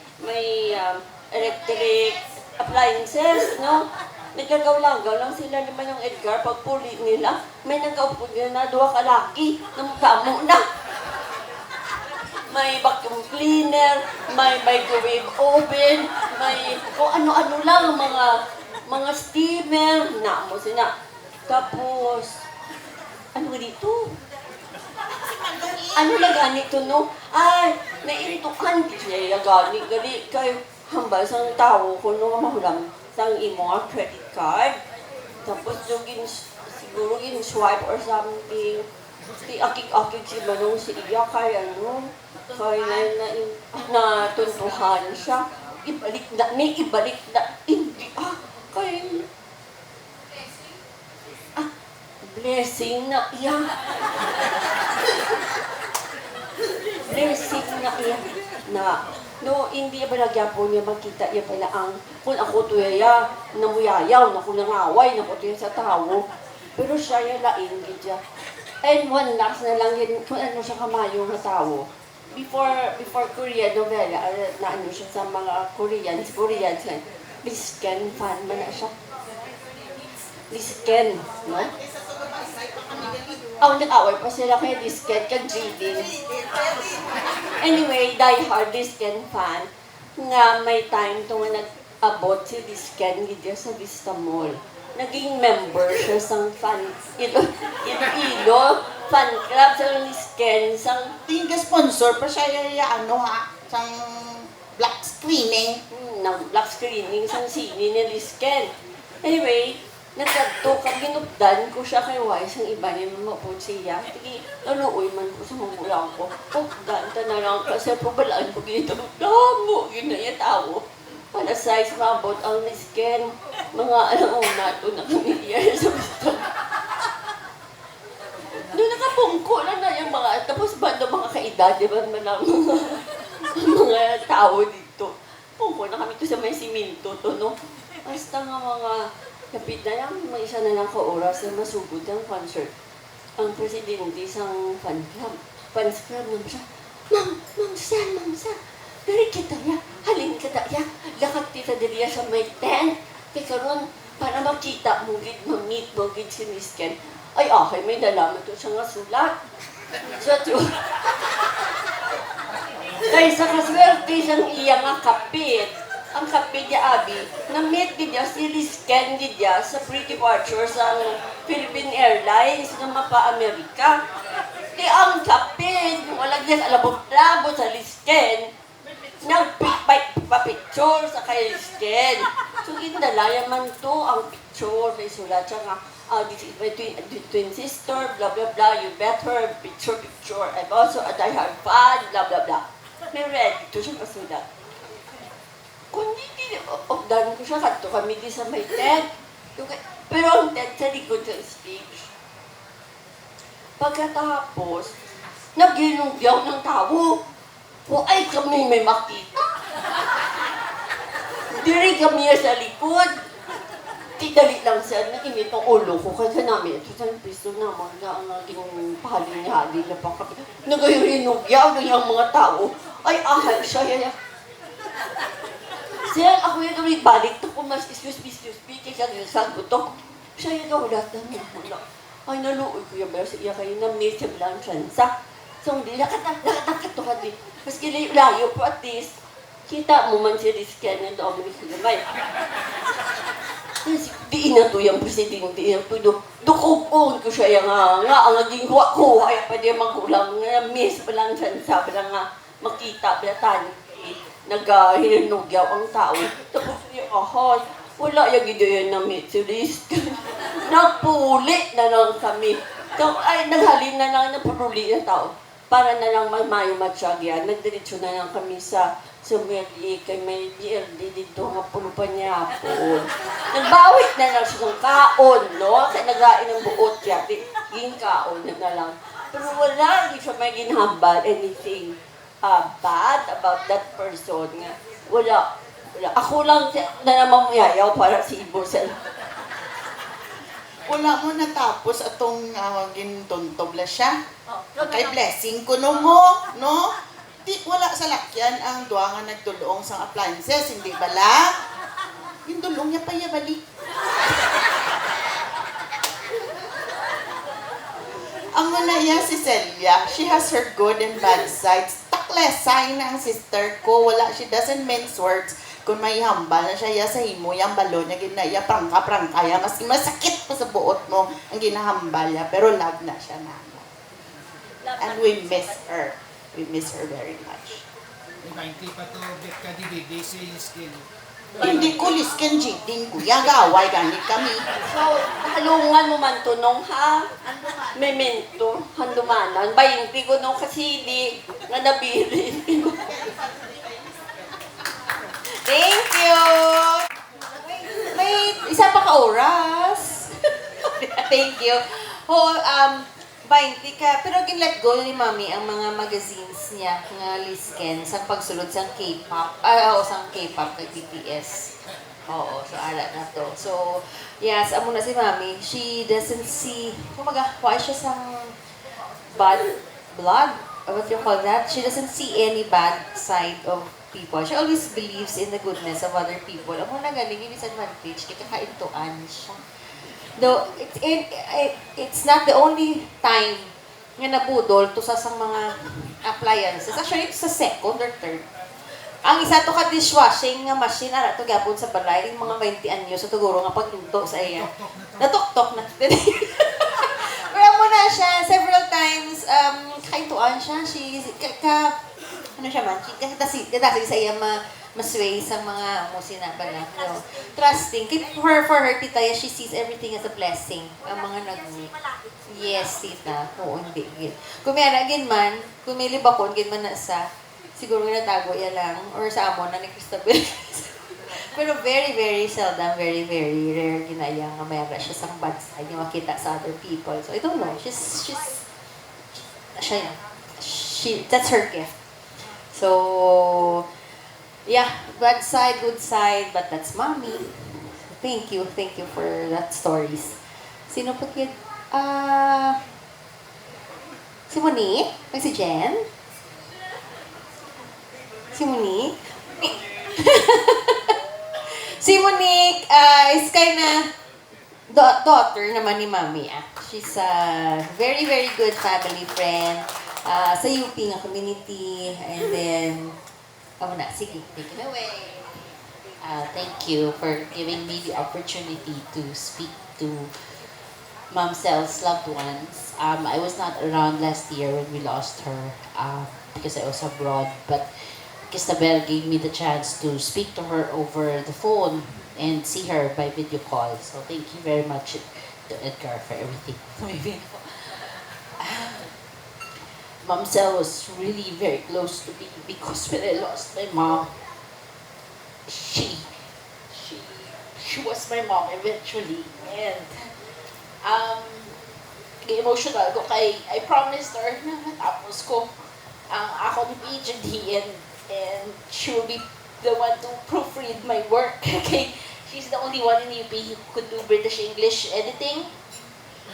electric appliances, no? Nagkagaw-langaw lang sila naman yung Edgar, pag puli nila, may nagkaupo nila na 2 kalaki, na mukha na. May vacuum cleaner, may microwave oven, may kung ano-ano lang, mga steamer, na mo sina. Tapos, ano dito? Ano lang ganito, no? Ay, naintukan siya, gali kayo hambal sa tao ko nung mahulam sang imo nga credit card. Tapos yung siguro swipe or something. Di akik-akik si Manong si Iya kay ano, kay natuntuhan siya. Ibalik na, hindi kay blessing na iya. Blessing na iya. Na, no, hindi ba nagyapo niya makita niya pala ang, kung ako tuyaya, namuyayaw, na kung nangaway, na ko tuya sa tao. Pero siya yung laing gidya. And one last na lang yun, kung ano siya kamayo na tao. Before Korean novela, na ano siya sa mga Koreans, Lisken fan man na siya. Lisken, no? Nag-away pa sila kay Lisken, kay Jidin. Anyway, die-hard Lisken fan, nga may time to nga nag-abot si Lisken gidya sa Vista Mall. Naging member siya sa Iloilo fan club sa Lisken, sang Tinga sponsor pa siya sang black screening. Black screening sang sini ni Lisken. Anyway, nagkadto kang ginupdan ko siya kay Wise ang iba niya mga siya. Tigi, naluoy man ko sa magulang ko. Danta na lang kasi pabalaan ko dito. Damo, ginaya tao. Para size mabot ang Lisken. Mga una to na familiar sa gusto. Doon nakapungko na na yung mga, tapos bando mga kaedad, di ba man ang mga tao dito. Pungko na kami to sa may siminto to, no? Basta nga mga kapit na lang, may isa na lang ka-oras na masugod ang concert. Ang presidente sang fan club naman siya. Ma'am Sam, dari kita ya, halin kita ya, lakat tita diriya sa may tent. Kaya karon para makita mo gid, ma-meet mo gid si Lisken. Ay, may nalaman to siya nga sulat. Sa true. Kaya sa kaswerte siyang iya nga kapit. Ang kapit niya, Abi, na-meet niya si Lisken niya sa pre-departure sa Philippine Airlines na mapa-Amerika. Di ang kapit, walang niya alabot-labot sa Lisken, nagpapicture sa kay Lisken. So, ginalaya man to ang picture, may sulat siya nga, this is my twin sister, blah, blah, blah, you met her, picture. I'm also a diehard fan, blah, blah, blah. May ready to siya masulat. Kung hindi, ogdan ko siya, kanto kami di sa may tent. Pero ang tent sa likod sa stage. Pagkatapos, naginugyaw ng tao. Ay kami may makita. Diri kami sa likod. Tidali lang siya, nainit ang ulo ko. Kasi namin, ito sa piso naman na ang naging pahalin-hali na pa kami. Nagayurinugyaw na yung mga tao. Ay, ahal siya. Siya, ako yung balik to kung mas excuse me, kaya nagsagot to. Siya yung nawalat na mula. Ay, naluoy ko yung sa iya kayo na may siya lang siyansa. So, hindi, nakatakato din. Maski layo po at least, kita mo man si Lisken ng Dominic Lamay. Di na to yung presidente yung tudo. Dukupon ko siya yung ang naging kuha pa di magulang nga miss pa lang siyansa, pa lang nga makita, pa nag-hinugyaw ang tao. Tapos yung wala yung gidayan na meet si Lisken. Nagpuli na lang kami. Ay, naghalin na lang na puli na tao. Para na lang mayo matsyagyan, nagdiretso na lang kami sa sumili kay may GLD dito nga puno pa niya po. Nagbawit na lang siya ng kaon, no? Kaya nagain ng buot siya, yung kaon na lang. Pero wala, hindi siya may ginhambal anything bad about that person nga. Wala. Ako lang na naman mayayaw para si Ibosel. Wala mo natapos atong gintuntobla siya. Kay blessing ko no mo, no? Di wala sa lakyan ang duwa nga nagdulong sa appliances, hindi bala? Yung dulong niya pa iya balik. Ang muna iya si Celia, she has her good and bad sides. Taklesay na ang sister ko, wala, she doesn't mince words. Kung may hambal na siya iya sa himo, yung balon niya, ginaya, prangka-prangkaya, mas masakit pa sa buot mo ang ginahambal niya, pero love na siya na. And we miss her. We miss her very much. Hindi pa to bet ka di sa yung skin. Hindi ko lisken jiting kuya, gaway ganit kami. So, halungan mo man to nung ha? Memento, handumanan. Bayinti ko nung kasi di nga nabirin. Thank you! May isa pa ka oras. Thank you. Oh, 20 ka. Pero ginlet go ni Mami ang mga magazines niya nga lisken sa pagsulod sa K-pop. Sa K-pop kay BTS. Oo, so ala na to. So, yes, amo na si Mami. She doesn't see, why siya sa bad blood? What you call that? She doesn't see any bad side of people. She always believes in the goodness of other people. Amo na galing yung disadvantage, kaya kakaintuan siya. Though, it's not the only time nga nabudol to sa mga appliances. Actually, ito sa second or third. Ang isa to ka dishwashing nga machine, ara to gapon sa balay, yung mga 20 anyo sa tuguro nga paghinto sa iya. Natuktok na. Pero mo na siya, several times, kaintuan siya. Ano siya man, kasi sa iya masway sa mga musina ba na, no? Trusting. For her, tita, she sees everything as a blessing. Ang mga yes, tita. Oo, hindi. Kung may anagin man, kung may libakon, gin man na sa, siguro natago yan lang, or sa amon na ni Cristabel. Pero very, very seldom, very, very rare ginaya nga mayroon siya sa bad side yung makita sa other people. So, I don't know. That's her gift. So, yeah, bad side, good side, but that's Mommy. Thank you for that stories. Sino pa kid? Si Monique? Ay, si Jen? Si Monique? Si Monique is kinda daughter naman ni Mami. She's a very, very good family friend sa UP nga community. And then, sige, take it away. Thank you for giving me the opportunity to speak to Ma'am Cel's loved ones. I was not around last year when we lost her because I was abroad, but Cristabel gave me the chance to speak to her over the phone and see her by video call. So thank you very much to Edgar for everything. Ma'am Cel was really very close to me because when I lost my mom, she was my mom eventually. And emotional ko kay I promised her na matapos ko ang ako ni PhD and she will be the one to proofread my work. Okay, she's the only one in UP who could do British English editing.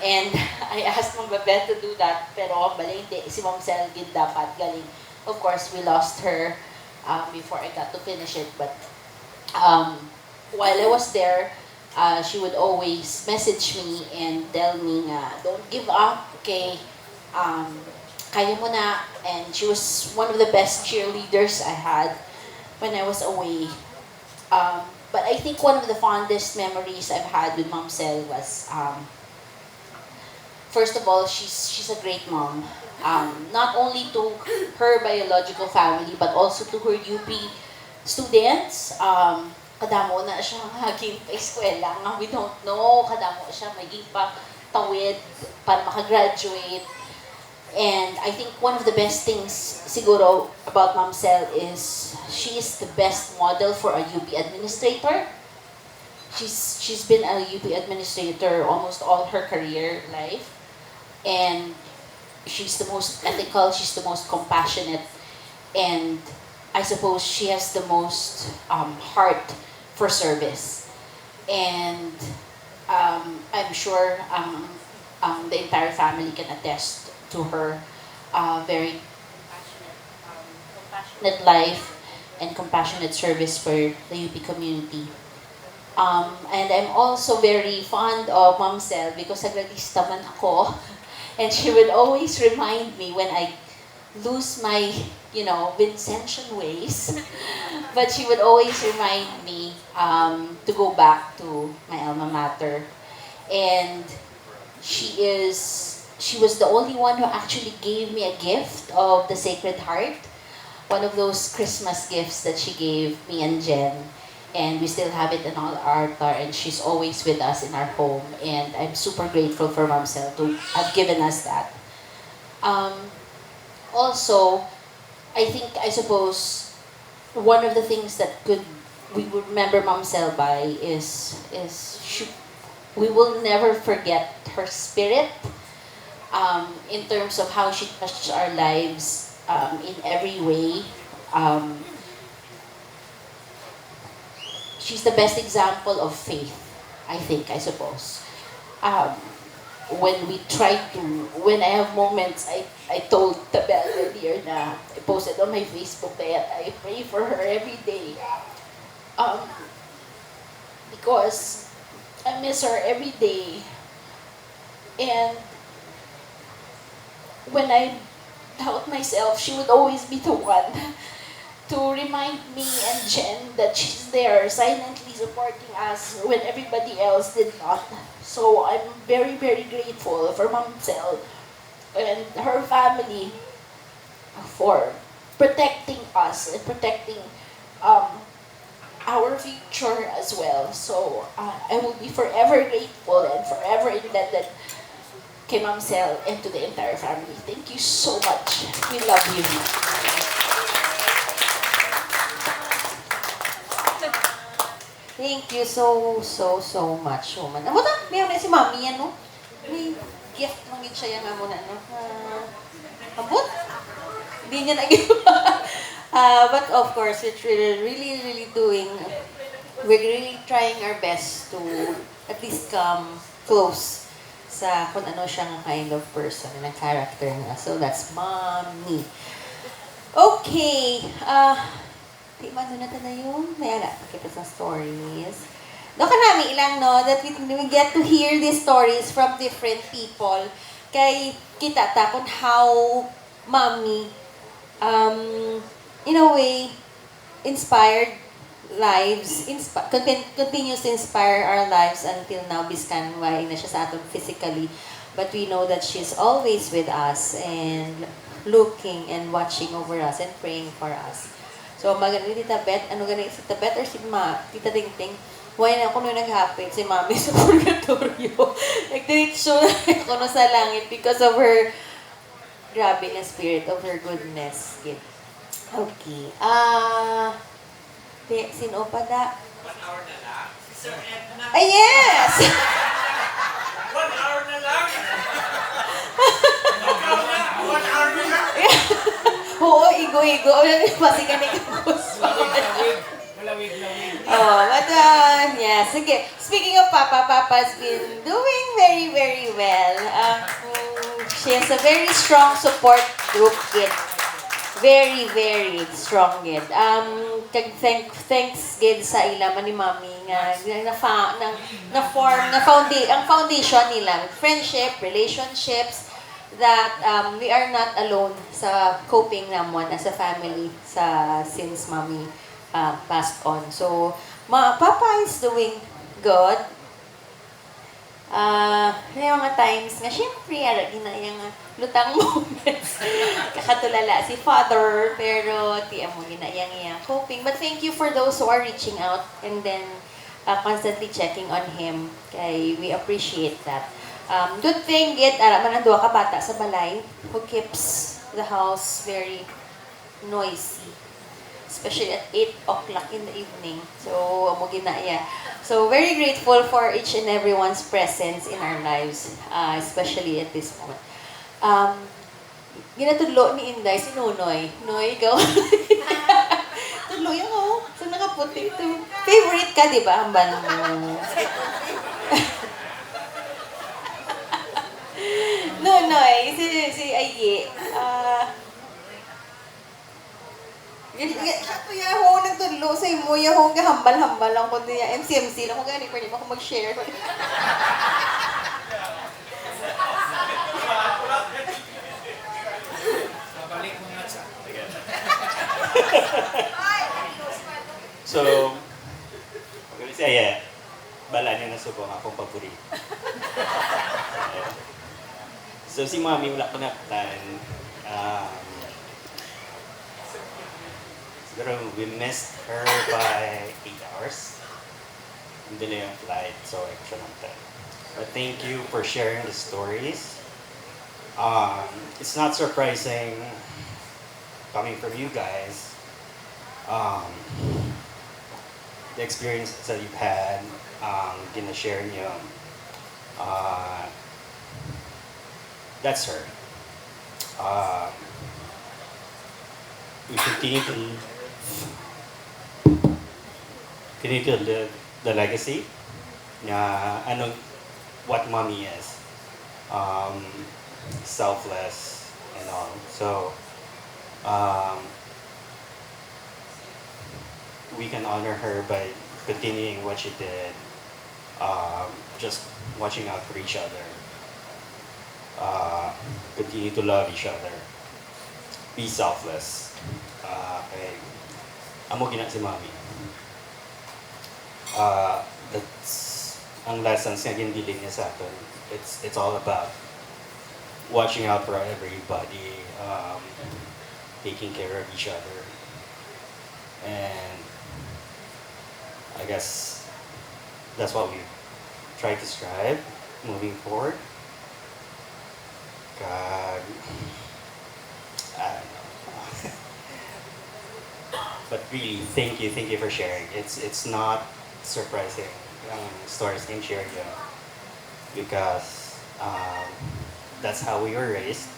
And I asked Ma'am Babette to do that, pero bali hindi, si Ma'am Cel gid dapat galing. Of course, we lost her before I got to finish it, but while I was there, she would always message me and tell me na, don't give up, okay, kaya mo na. And she was one of the best cheerleaders I had when I was away. But I think one of the fondest memories I've had with Ma'am Cel was, first of all, she's a great mom. Not only to her biological family, but also to her UP students. Kadamo na siya haging pa eskwela nga we don't know. Kadamo siya maging pa tawid para makagraduate. And I think one of the best things siguro about Ma'am Sel is she is the best model for a UP administrator. She's been a UP administrator almost all her career life, and she's the most ethical, she's the most compassionate, and I suppose she has the most heart for service. And I'm sure the entire family can attest to her very compassionate life and compassionate service for the UP community. And I'm also very fond of Ma'am Sel because naglalista man ako. And she would always remind me when I lose my, Vincentian ways. But she would always remind me to go back to my alma mater. And she was the only one who actually gave me a gift of the Sacred Heart. One of those Christmas gifts that she gave me and Jen. And we still have it in our altar, and she's always with us in our home. And I'm super grateful for Ma'am Sel to have given us that. Also, I suppose, one of the things that we would remember Ma'am Sel by is we will never forget her spirit in terms of how she touched our lives in every way. She's the best example of faith, I suppose. When I have moments, I told Tabel earlier na I posted on my Facebook that I pray for her every day. Because I miss her every day. And when I doubt myself, she would always be the one to remind me and Jen that she's there silently supporting us when everybody else did not. So I'm very, very grateful for Ma'am Sel and her family for protecting us and protecting our future as well. So I will be forever grateful and forever indebted kay Ma'am Sel and to the entire family. Thank you so much. We love you. Thank you so much, woman. Amo ta, may si Mami yan, no? May gift mong siya nga muna, no? Abot? Hindi niya nag-iba. But of course, we're really trying our best to at least come close sa kung ano siyang kind of person and character niya. So that's Mommy. Okay. Di ba doon natin na yung may pakita sa stories. Doon ka namin ilang, no, that we get to hear these stories from different people. Kay kita ta kung how Mommy, in a way, inspired lives, continues to inspire our lives until now, biskan why na siya sa atin physically. But we know that she's always with us and looking and watching over us and praying for us. So, maganda Tita Bet, ano ganun si Tita Bet or si Tita Tingting? Why na ako nung naghapit si Mami sa purgatorio. Nag-diretso na ako sa langit because of her grabe na spirit, of her goodness. Okay. Sino pa da? 1 hour na lang? Si Sir Ed na. Ay, yes! 1 hour na lang? Ikaw na, 1 hour na lang? Oo, igo-igo. Pasi ka na Lawig. Oh, but yeah, sige. Speaking of Papa's been doing very, very well. She has a very strong support group, kid. Very, very strong, kid. Thanks, kid, sa ilaman ni Mami nga ang foundation nila, friendship, relationships, that we are not alone sa coping namon as a family since Mommy passed on. So, Papa is doing good. May mga times nga, syempre, ginayang lutang moments. Kakatulala si Father, pero tiyan mo, ginayang coping. But thank you for those who are reaching out and then constantly checking on him. Kay we appreciate that. Good thing gid ara man ang duha ka bata sa balay who keeps the house very noisy, especially at 8 o'clock in the evening. So, amo ginaya. So, very grateful for each and everyone's presence in our lives, especially at this moment. Ginatudlo ni Inday si Nunoy. Noy, ikaw. Tudlo yan oh. So, nakaputi ito. Favorite ka, di ba? Hambal mo. Nunoy, si Aye. Kaya ako nagtudlo sa imo, yung hambal-hambal lang ko niya. MC lang ko gani, pwede mo ako mag-share. Babalik mo nga sa. So, pag saya, bala niya na subong akong paborito. So, si Mami wala ko naktan. Siguro, we missed her by 8 hours. Hindi na yung flight, so extra lang tayo. But thank you for sharing the stories. It's not surprising coming from you guys. The experiences that you've had, gina-share niyo. That's her. We continue to live the legacy na what Mommy is. Selfless and all. So, we can honor her by continuing what she did, just watching out for each other, continue to love each other, be selfless. Amo gina si Mami. That's ang lessons nga gindilig niya sa atin. It's all about watching out for everybody, taking care of each other, and I guess that's what we try to strive moving forward. God, I don't know. But really, thank you for sharing. It's not surprising stories can share you because that's how we were raised,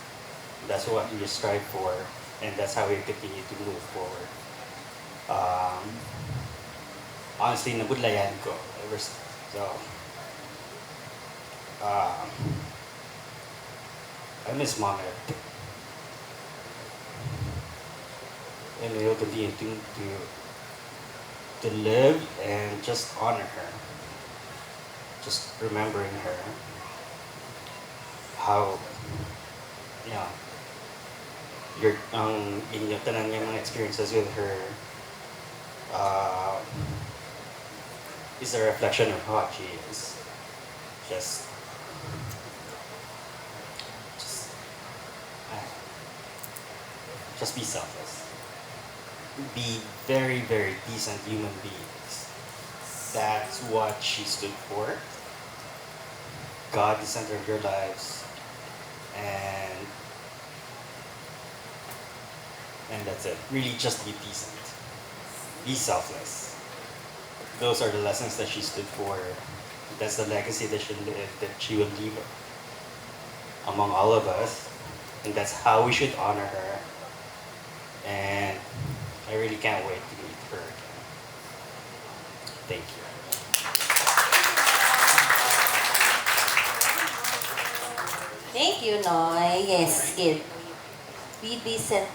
that's what we strive for, and that's how we continue to move forward. Honestly, nabudlayan ko ever since. So, I miss Mom every day. And we will continue to live and just honor her. Just remembering her. How, inyo tanan yung mga experiences with her is a reflection of how she is. Just be selfless. Be very, very decent human beings. That's what she stood for. God the center of your lives, and that's it. Really, just be decent. Be selfless. Those are the lessons that she stood for. That's the legacy that she will leave among all of us, and that's how we should honor her. And I really can't wait to meet her again. Thank you. Thank you, Noy. Yes, kid. Be decent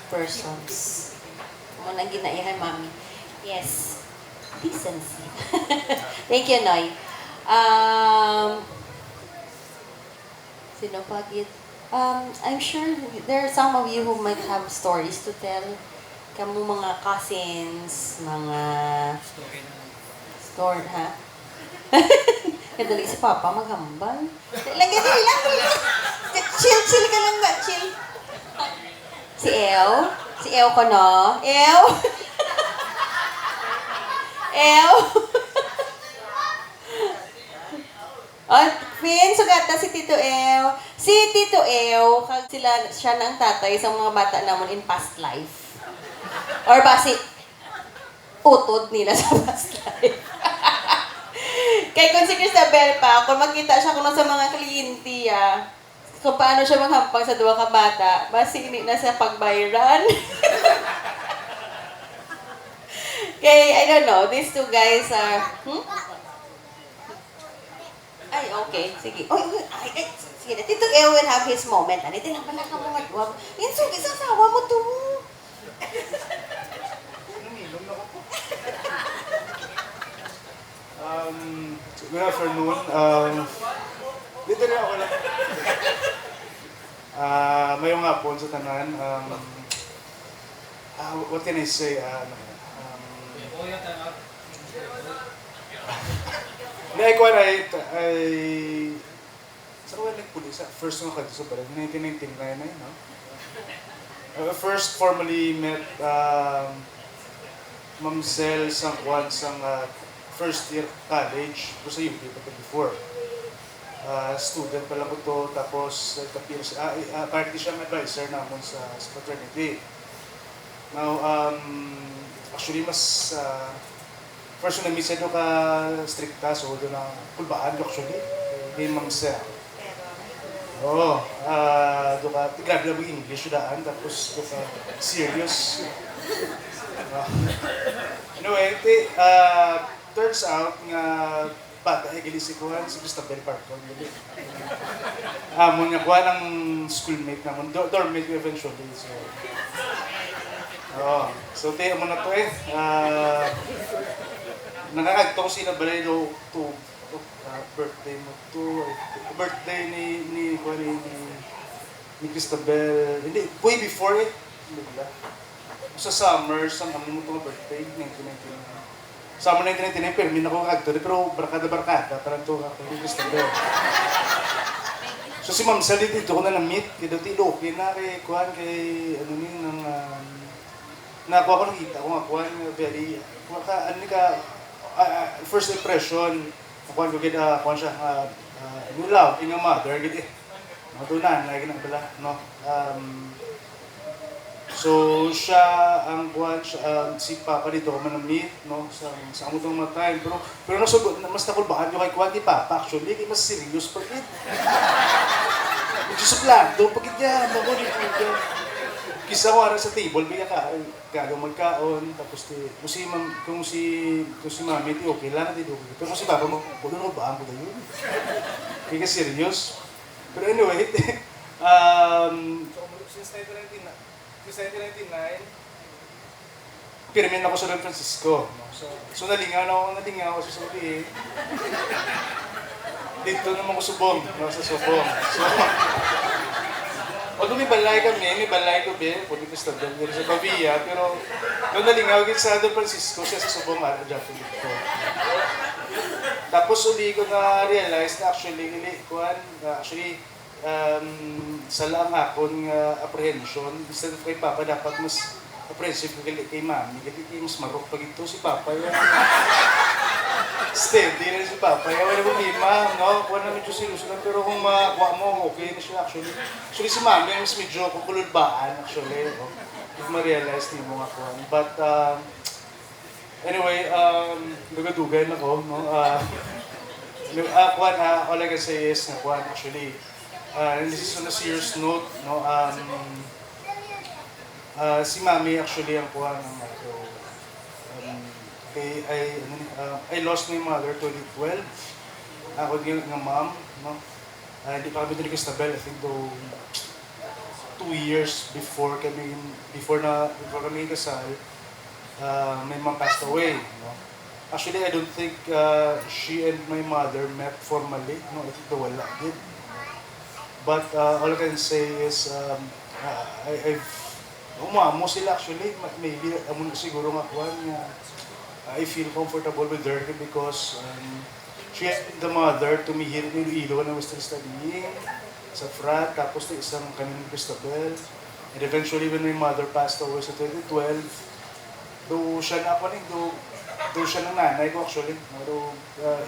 persons. Mo nang ginaihan, Mami. Yes. Decency. Thank you, Noy. Sino pa, kid? I'm sure there are some of you who might have stories to tell. Kamu mga cousins, mga store, ha? Kadali si Papa maghambal. Lagyan lang. Chill ka lang ba? Chill. Si El? Si El ko, no? El? El? Queen, sugata si Tito El. Si Tito El, kag siya ng tatay sa mga bata namon in past life. Or basi, utod nila sa past life. Kay kung si Cristabel pa, kung magkita siya kuno sa mga kliyente, kung paano siya maghampang sa duwa ka bata, basi ini na sa pagbayran. Kay, I don't know, these two guys are, Ay, okay. Sige. Ay, sige na. Tito El will have his moment. Ano, ito lang pala ka mga duwag. Yan, sugi sa asawa mo to. Good afternoon. Dito rin ako lang. Mayong hapon sa tanan. What can I say? Like what I sa ko nagpulis first nga kadto sa barangay 1999 no. First formally met Ma'am Sel sang first year college ko sa UP pa before. Student pa lang ko to tapos kapir sa party siyang advisor namon sa fraternity. Now actually mas first na misa do ka stricta so do na kulbaan actually kay Ma'am Sel. Do ka grabe lang English daan tapos do ka serious. Anyway, turns out nga bata ay gilisikuhan si Cristabel Parco. Mo niya kuha ng schoolmate namon, dormmate eventually. So tayo mo na to nakakagtong sila balay do to birthday mo to birthday ni Cristabel hindi way before bigla sa summer sa amin mo to birthday 1999 summer 1999 pero min ako kagto pero barkada parang to ni Cristabel so si Ma'am Sally dito ko na na-meet kaya dati okay na kay kuhan kay ano ni nang nakuha ko nakita ko nga kuhan very ano ka first impression, kuhan ko gid kuhan siya you love in your mother gid matunan lagi na bala no. So siya ang kuhan si Papa dito man meet no sa amo tong mga time pero nasugod mas nakulbahan yo kay kuhan di Papa actually kay mas serious pa gid. Just plan do pagid ya mo ko dito. Kisa ko ara sa table biya ka gagawin magkaon tapos kung si Mami ti okay lang ti do pero kung si Papa mo kuno no ba ang ko dayon kaya serious pero anyway since 1999 pirmin ako sa San Francisco so nalingaw ako sa Saudi dito naman ko subong sa Subong although may balay ko pwede ko sa Pavia, pero nung nalingaw sa San Francisco, siya sa Subong dito. Tapos uli ko na realize na actually, sa lang akong apprehension, instead of kay Papa, dapat mas apprehensive kay Mami, kay mas marok pag ito si Papa. Steady na si Papa. Wala mo lima, no? Kuha na medyo seryoso lang. Pero kung makuha mo, okay na siya actually. Actually si Mami, mas medyo kukululbaan actually. No? If ma-realize, di mo nga kuha. But, anyway, dugadugay na ko, no? All I can say is, kuha actually, this is on a serious note, no? Si Mami actually ang kuha ng I lost my mother 2012. Ako din ng mom, no? Hindi pa kami din Cristabel, I think 2 years before kami kasal, my mom passed away, no? Actually, I don't think she and my mother met formally, no? I think wala did. But all I can say is umamo sila actually, maybe siguro nga kuhan niya. I feel comfortable with her because she has been the mother to me here in Iloilo when I was still studying sa frat, tapos na isang kami ng Cristabel. And eventually when my mother passed away sa 2012, though siya ng nanay ko actually,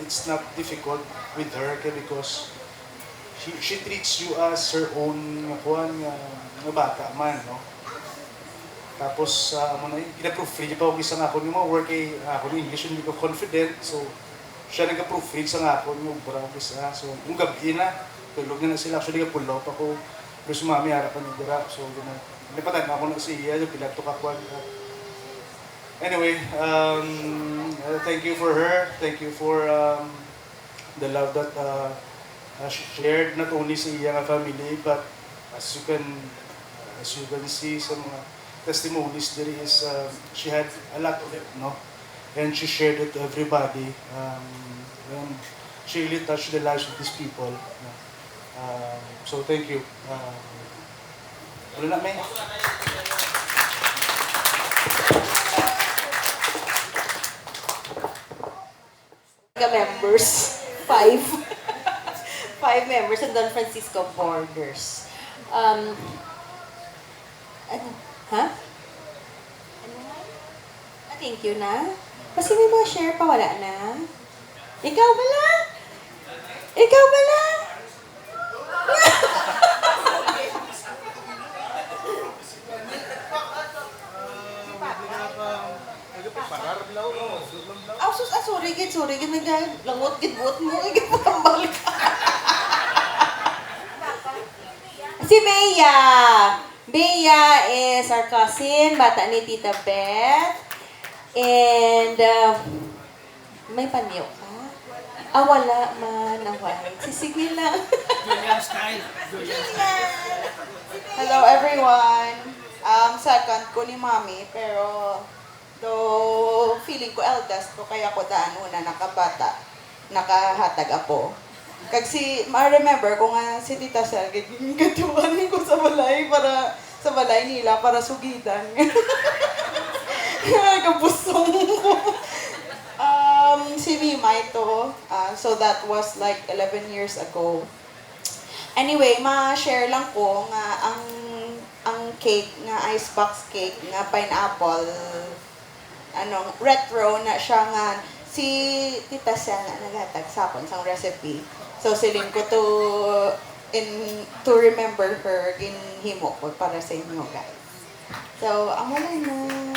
it's not difficult with her because she treats you as her own nga bata man, no? Tapos, gina-proofread niya pa ako isa nga ako yung mga work ako ng English, hindi ko confident. So, siya nag-proofread sa nga ako yung bravo isa. So, yung gabi na, tulog na sila. Actually, nag-pull up ako. Pero si mami, harapan yung dira. So, nalipatan ako na siya, yung pilato kakuan. Anyway, thank you for her. Thank you for the love that she shared, not only sa iyang family, but as you can see sa mga testimonies, there is she had a lot of it, no? And she shared it to everybody. And she really touched the lives of these people. So thank you. Wala na, May. Members, 5. 5 members ng Don Francisco Borders. Ano? Ha? Thank you na. Kasi may mga share pa, wala na. Ikaw wala? Ikaw wala? Sorry, gid langot gid buot mo, gid pambal ka. Si Bea. Bea is our cousin, bata ni Tita Beth. And, may panyo ka? Wala man. Away. Sige lang. Julian style. Hello everyone. Second ko ni Mami, pero though feeling ko eldest ko, kaya ko daan una nakabata, nakahatag ako. Kasi ma-remember ko nga si Tita Sel, gatuan ko sa balay nila para sugitan. Kabusong ko. Si Mima ito, so that was like 11 years ago. Anyway, ma-share lang ko nga ang cake nga icebox cake nga pineapple, retro na siya nga si Tita Sel na naghatag sa akon sang recipe. So siling ko to remember her, ginhimo ko para sa inyo guys. So, amo na na.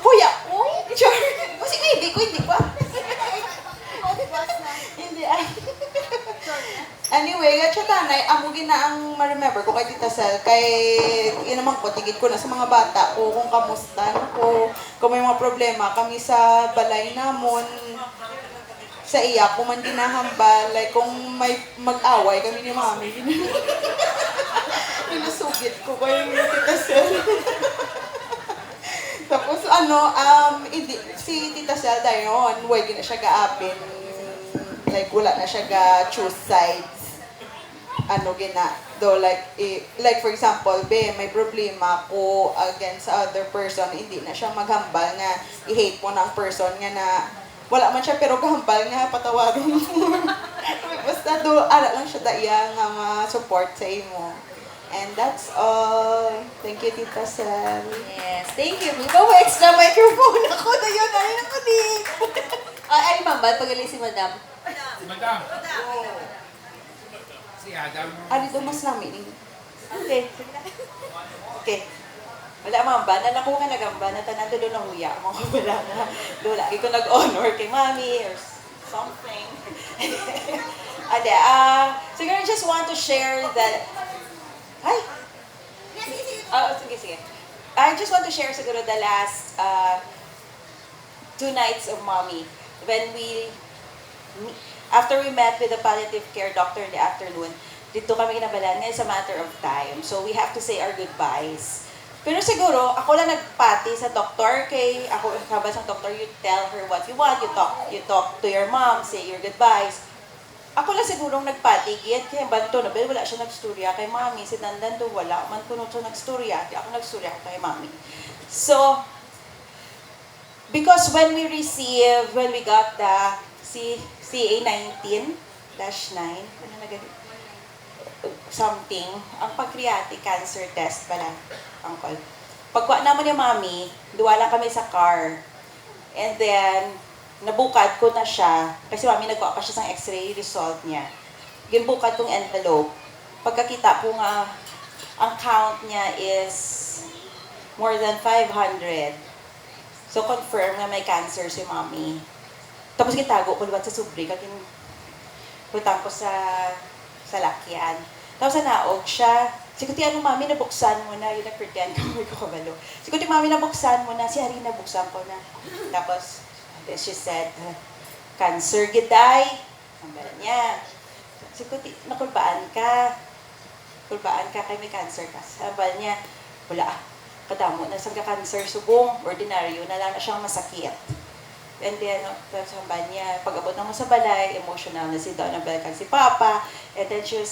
Huya! Char! Kasi baby ko, hindi pa. Hindi ay. Anyway, siya tanay, amo gina ang ma-remember ko kay Tita Sel. Kay, yun naman ko, tigid ko na sa mga bata ko kung kamusta ko, kung may mga problema kami sa balay namon, sa iya, kung man ginahambal, like kung may mag-away kami ni Mami. Pinasugit ko kayo yung Tita Sel. Tapos si Tita Sel dayon, why di na siya ga-apin, like wala na siya ga-choose sides. Though like for example, may problema ko against other person, hindi na siya maghambal nga i-hate mo ng person nga na wala man siya pero gahambal nga patawarin mo. Basta ala lang siya daya nga ma-support sa imo. And that's all. Thank you, Tita Sel. Yes, thank you. Ikaw, extra microphone ako na yun. Ayun ako din. Ay, ma'am, ba't pagaling si Madam? Si Madam. Si Adam. Dito mas namin. Okay. Okay. Wala ma'am ba? Nalako nga nagamba na tanan doon na huya. Mga wala na. Doon lagi ko nag-honor kay Mami or something. Siguro I just want to share that. Hi. Sige. I just want to share siguro the last 2 nights of Mommy. After we met with the palliative care doctor in the afternoon, dito kami kinabalan ngayon sa matter of time. So we have to say our goodbyes. Pero siguro, ako lang nagpati sa doktor kay ako kabas ang doktor, you tell her what you want, you talk to your mom, say your goodbyes. Ako lang sigurong nagpatigit, kaya banto na, wala siya nagstorya kay Mami, si Dandan do wala, man kuno siya nagstorya, di ako nagstorya kay Mami. So, because when we got the CA19-9, something, ang pancreatic cancer test pala, Pagkuha naman ni Mami, duwa lang kami sa car. And then, nabukad ko na siya, kasi mami nagkuha pa siya sa x-ray result niya. Ginbukad kong envelope. Pagkakita ko nga, ang count niya is more than 500. So, confirm na may cancer si mami. Tapos gitago ko liwat sa subri, kakin putang ko sa lakyan. Tapos naog siya. Sikuti, ano mami, nabuksan mo na. Yun nag-pretend ko, ko kabalo. Sikuti, mami, nabuksan mo na. Si Harry, nabuksan ko na. Tapos, then she said, cancer giday. Ang bala niya. Sikuti, nakulbaan ka. Kulbaan ka kay may cancer ka. Sabi niya, wala, kadamo na sa cancer subong, ordinaryo na lang na siyang masakit. And then, sabi niya, pag-abot naman sa balay, emotional na si Donna Belkan si Papa. And then she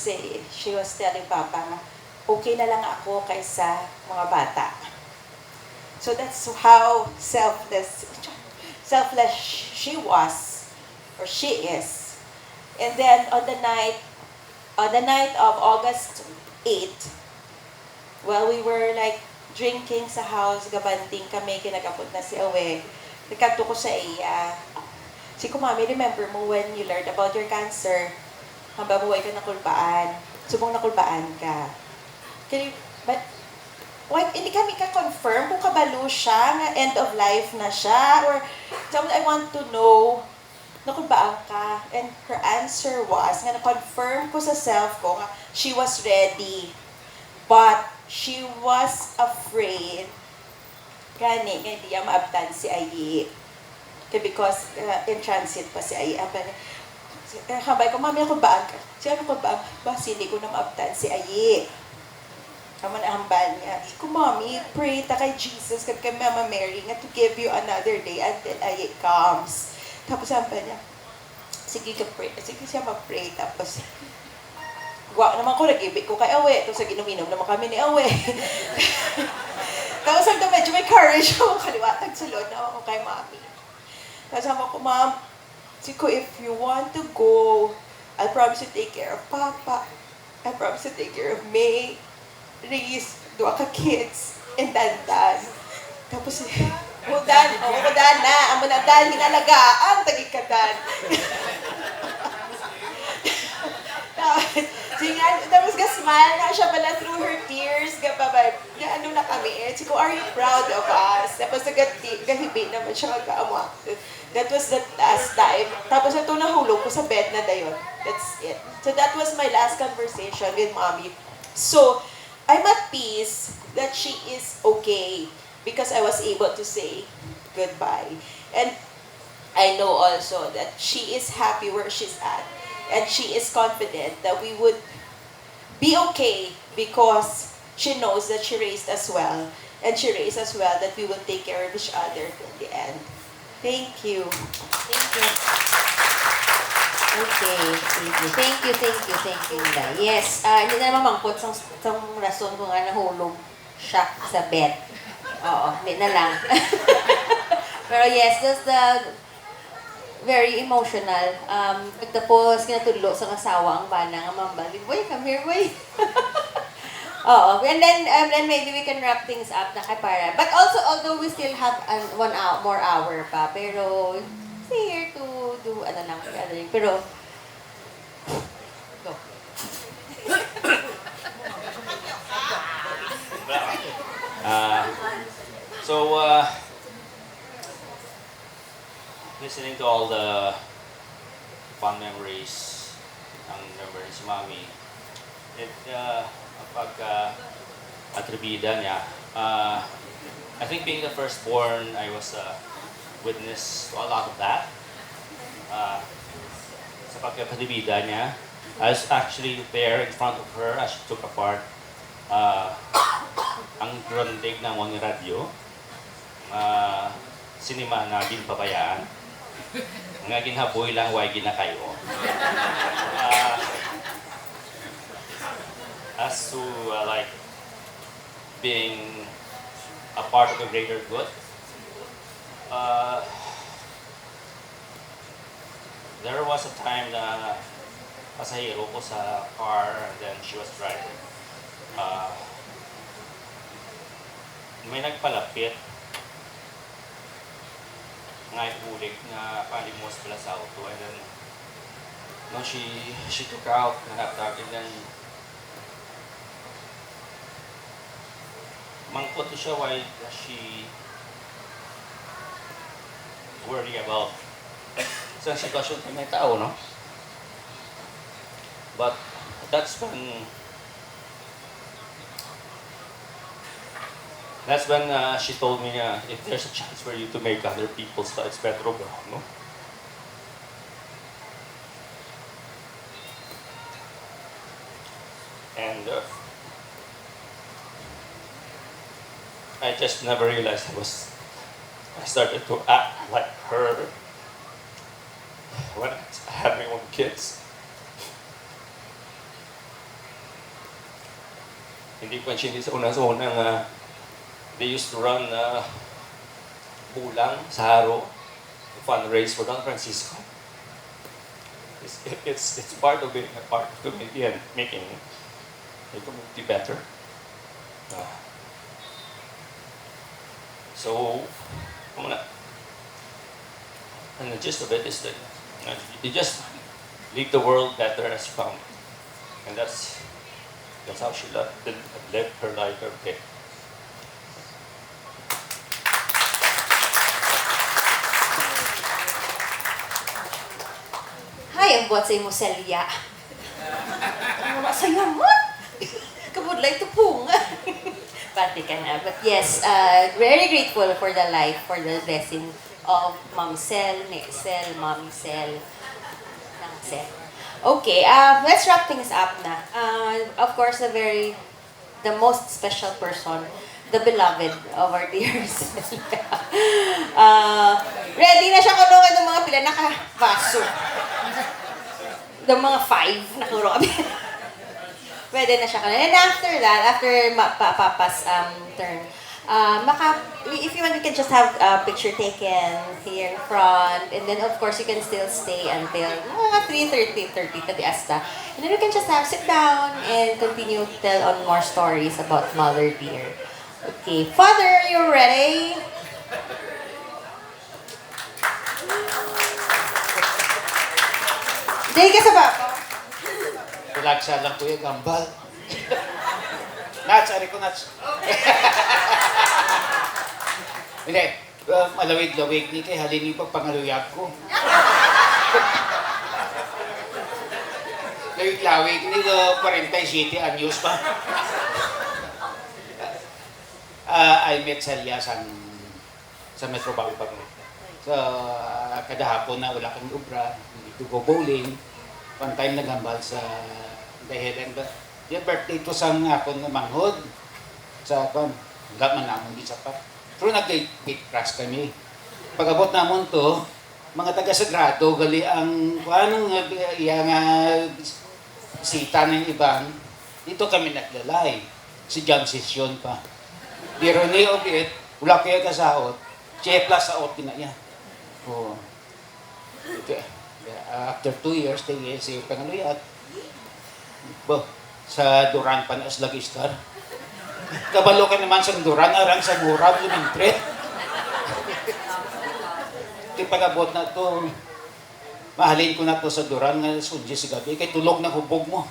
was telling Papa na, okay na lang ako kaysa mga bata. So that's how selfless she was, or she is. And then on the night of August 8, while we were like drinking sa house, gabanting kami, kinagapot na si Awe, nagkanto ko sa iya. Si Kumami, remember mo when you learned about your cancer, hamba buhay ka nakulbaan, subong nakulbaan ka. But, why, hindi kami ka-confirm kung kabalo siya, nga end of life na siya, or I want to know, nakulbaan ka. And her answer was, nga na-confirm ko sa self ko, nga, she was ready. But, she was afraid, gani, nga hindi niya maabtan si Ayi. Because in transit pa si Ayi. Habay ko, mami, nakulbaan ka. Siya, nakulbaan, hindi ko na maabtan si Ayi. Kaman ahambal niya. Ko, Mommy, pray ta kay Jesus kag kay Mama Mary nga to give you another day until Ayi comes. Tapos sabi niya, sige ka pray. Sige siya mag-pray. Tapos, naman ko, nag-ibig ko kay Awe. Tapos ginuminom naman kami ni Awe. Tapos sabi medyo may courage ako. Kaliwatag sulod na ako kay Mommy. Tapos sabi ko, Mom, sige, if you want to go, I promise to take care of Papa. I promise to take care of May. Reese, dua ka kids, and dandan. Tapos, hudan na, amo na dan, hinalagaan, tagi ka dan. Tapos gasmile na siya pala through her tears, ano na kami, Siko, are you proud of us? Tapos gahibi naman siya magkaamwa. That was the last time. Tapos ito nahulog ko sa bed na dayon. That's it. So that was my last conversation with Mommy. So, I'm at peace that she is okay because I was able to say goodbye. And I know also that she is happy where she's at. And she is confident that we would be okay because she knows that she raised us well. And she raised us well that we will take care of each other till the end. Thank you. Thank you. Okay, thank you. Thank you, Inday. Yes, hindi na naman mangkot sa rason ko nga nahulog siya sa bed. Oo, hindi na lang. Pero yes, that's the very emotional. Pagtapos, kinatulo sa kasawa ang bana nga mambalin. Boy, come here, boy. Oo, and then maybe we can wrap things up na kay para. But also, although we still have 1 hour, more hour pa, pero here to do pero go. Listening to all the fun memories ng memories si Mami, atribida niya, I think being the firstborn, I was witness to a lot of that. Sa pagkakatibida niya, I was actually there in front of her as she took apart ang grundig ng mga radyo, sinima na ginpabayaan, nga ginhaboy lang, way ginakayo. As to like being a part of a greater good, there was a time na pasahero ko sa car and then she was driving. May nagpalapit nga ipulik nga palimos pala sa auto. And then, no, she took out the hot dog and then mangkot to siya why she worry about sa sitwasyon ng may tao, no? But that's when she told me if there's a chance for you to make other people's lives better, no? And I just never realized I started to act like her when I had my own kids. Hindi ko siya sa una they used to run bulang sa Haro to fundraise for Don Francisco. It's part of being a part of the community and making the community better. So, and the gist of it is that you just leave the world better as you found it. And that's how she lived her life every day. Hi, ang buhat sa imo Celia. Ano masaya mo? Kabudlay to pong. Pati ka na. But yes, very grateful for the life, for the blessing of Mom Cel, Nick Cel, Mommy Cel, Nang Cel. Okay, let's wrap things up na. Of course, the most special person, the beloved of our dear Celia. Ready na siya kulungan ng mga pila naka-vaso. Ng mga 5 na kulungan. Pwede na siya kanina. And after that, after Papa's turn, if you want, you can just have a picture taken here in front. And then, of course, you can still stay until 3:30 to the asta. And then you can just sit down and continue to tell on more stories about Mother Dear. Okay. Father, are you ready? Dahil ka sa baba. Relaksa lang po yung gambal. Nats, ari ko Nats. Hindi, malawig-lawig ni kay halin yung pagpangaluyag ko. Lawig-lawig ni 47 anyos pa. I met Celia sa Metro Baguio pa. So, kada hapon na wala kang ubra, to go bowling. One time nagambal sa Dahilan ba? Yung birthday to sa akon nga manghod. Sa akon, wala man namon di sapat. Pero nag-date crash kami. Pag-abot namon to, mga taga-sagrado, gali ang anong iyang sita ng ibang, dito kami naglalay. Si Jam Session pa. Di Ronnie of it, wala kaya kasaot, siya plus sa out na niya. Oh. Okay. After 2 years, 3 years, siya pangaluyat. Sa Duran pa na as Lagistar. Kabalo ka naman sa Duran, arang sa Murag, lumintret. Pag-abot na to, mahalin ko na to sa Duran, nga sudya sa gabi, kay tulog na hubog mo.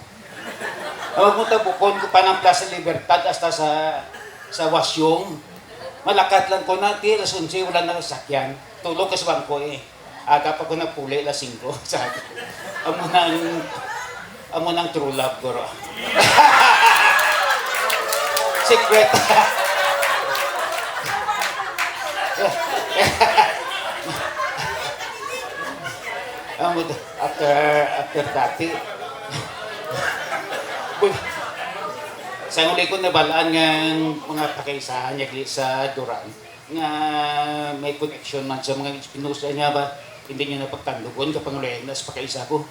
Huwag mo tabukon ko pa ng Plaza Libertad hasta sa Wasyong. Malakat lang ko na, ti, alas 11, wala na sakyan. Tulog ka sa bangko eh. Aga pa ko na puli, alas 5. Amo ng true love ko ro. Secret. After dati. Sa muli ko nabalaan nga mga pakaisahan niya sa Duran nga may connection man sa mga pinusa niya ba hindi niya napagtandugon kapag ulit na sa pakaisa ko.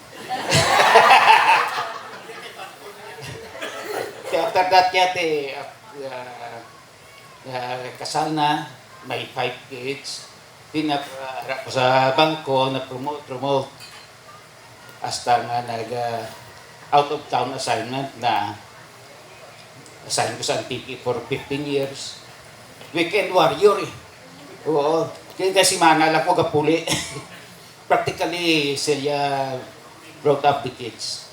After that yate, kasal na, may 5 kids, pinarap ko sa bangko, na-promote. Hasta nga out of town assignment na assign ko sa Antique for 15 years. Weekend warrior eh. Oo. Kaya si Mana lang ko kapuli. Practically, Celia brought up the kids.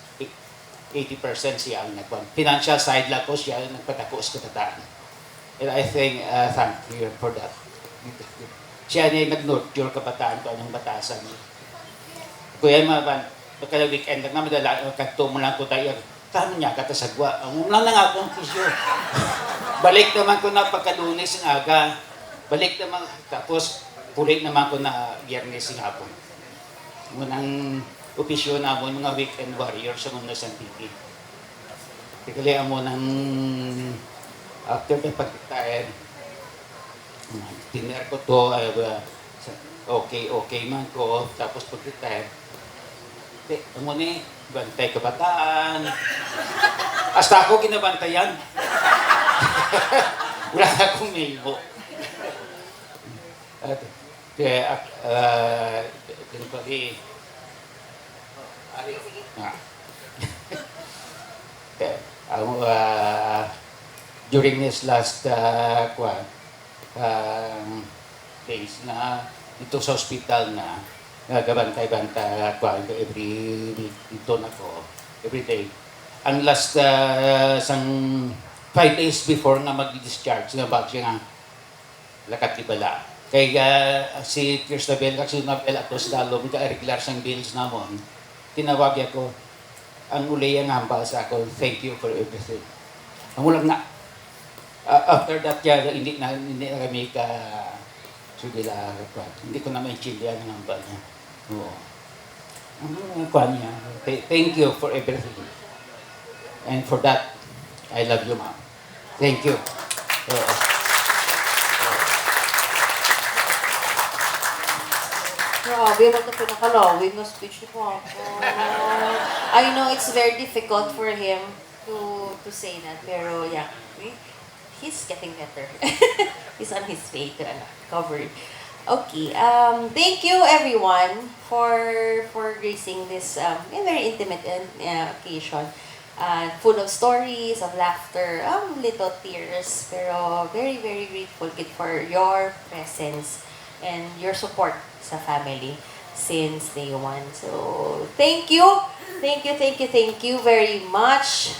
80% siya ang nagpag. Financial side lang ko siya ang nagpatako sa katataan. And I think, thank you for that. Siya na yung nag-nurture kabataan ko anong batasan. Kuya Maban, pagka weekend lang na madala, kanto mo lang ko tayo. Tama niya, katasagwa. Ang lang na nga akong kisyo. Balik naman ko na pagkalunes ng aga. Balik naman, tapos pulit naman ko na Biyernes ng hapon. Munang opisyo na mo, mga weekend warriors sa mga santiki. Kaya mo nang after the pagkitayan, dinner ko to, okay man ko, tapos pagkitayan, amo ni, bantay kabataan. Hasta ako ginabantayan. Wala akong maybo. Kaya, ganito during this last days na dito sa hospital na nagabantay-bantay every week dito na ko, every day. Ang last sang 5 days before nga mag-discharge na bag siya nga lakat ibala. Kaya si Kirstabel, kasi Nabel at Osdalo, regular sang bills namon, tinawag ako, ang uli ang hambal sa ako, thank you for everything. Ang ulang na, after that, hindi na kami sugila, hindi ko na maintindihan ang hambal niya. Oo. Ang kwan niya, thank you for everything. And for that, I love you, ma'am. Thank you. Grabe, ba't na pinakalawin na speech ni Papa? I know it's very difficult for him to say that, pero yeah, he's getting better. He's on his way to recovery. Okay, thank you everyone for gracing this very intimate occasion. Full of stories, of laughter, little tears, pero very, very grateful kid for your presence and your support sa family since day one. So, thank you very much.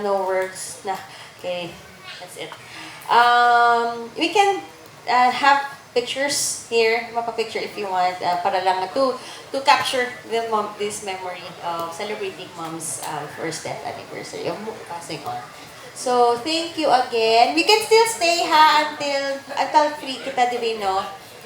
No words na. Okay, that's it. We can have pictures here, mapa-picture if you want, para lang to capture this memory of celebrating mom's first death anniversary of passing on. So, thank you again. We can still stay until 3 kita din, no?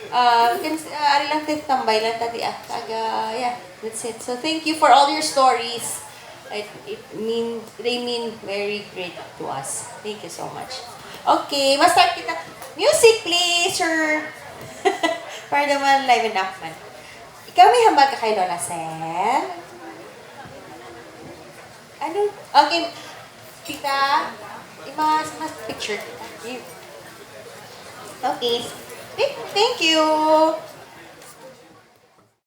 Ari lang tambay lang tadi yeah, that's it. So, thank you for all your stories. They mean very great to us. Thank you so much. Okay, ma-start kita. Music, please, sir. Para naman live enough man. Ikaw may hambal ka kay Lola Sen? Ano? Okay. Tita, mas picture. Okay. Thank you.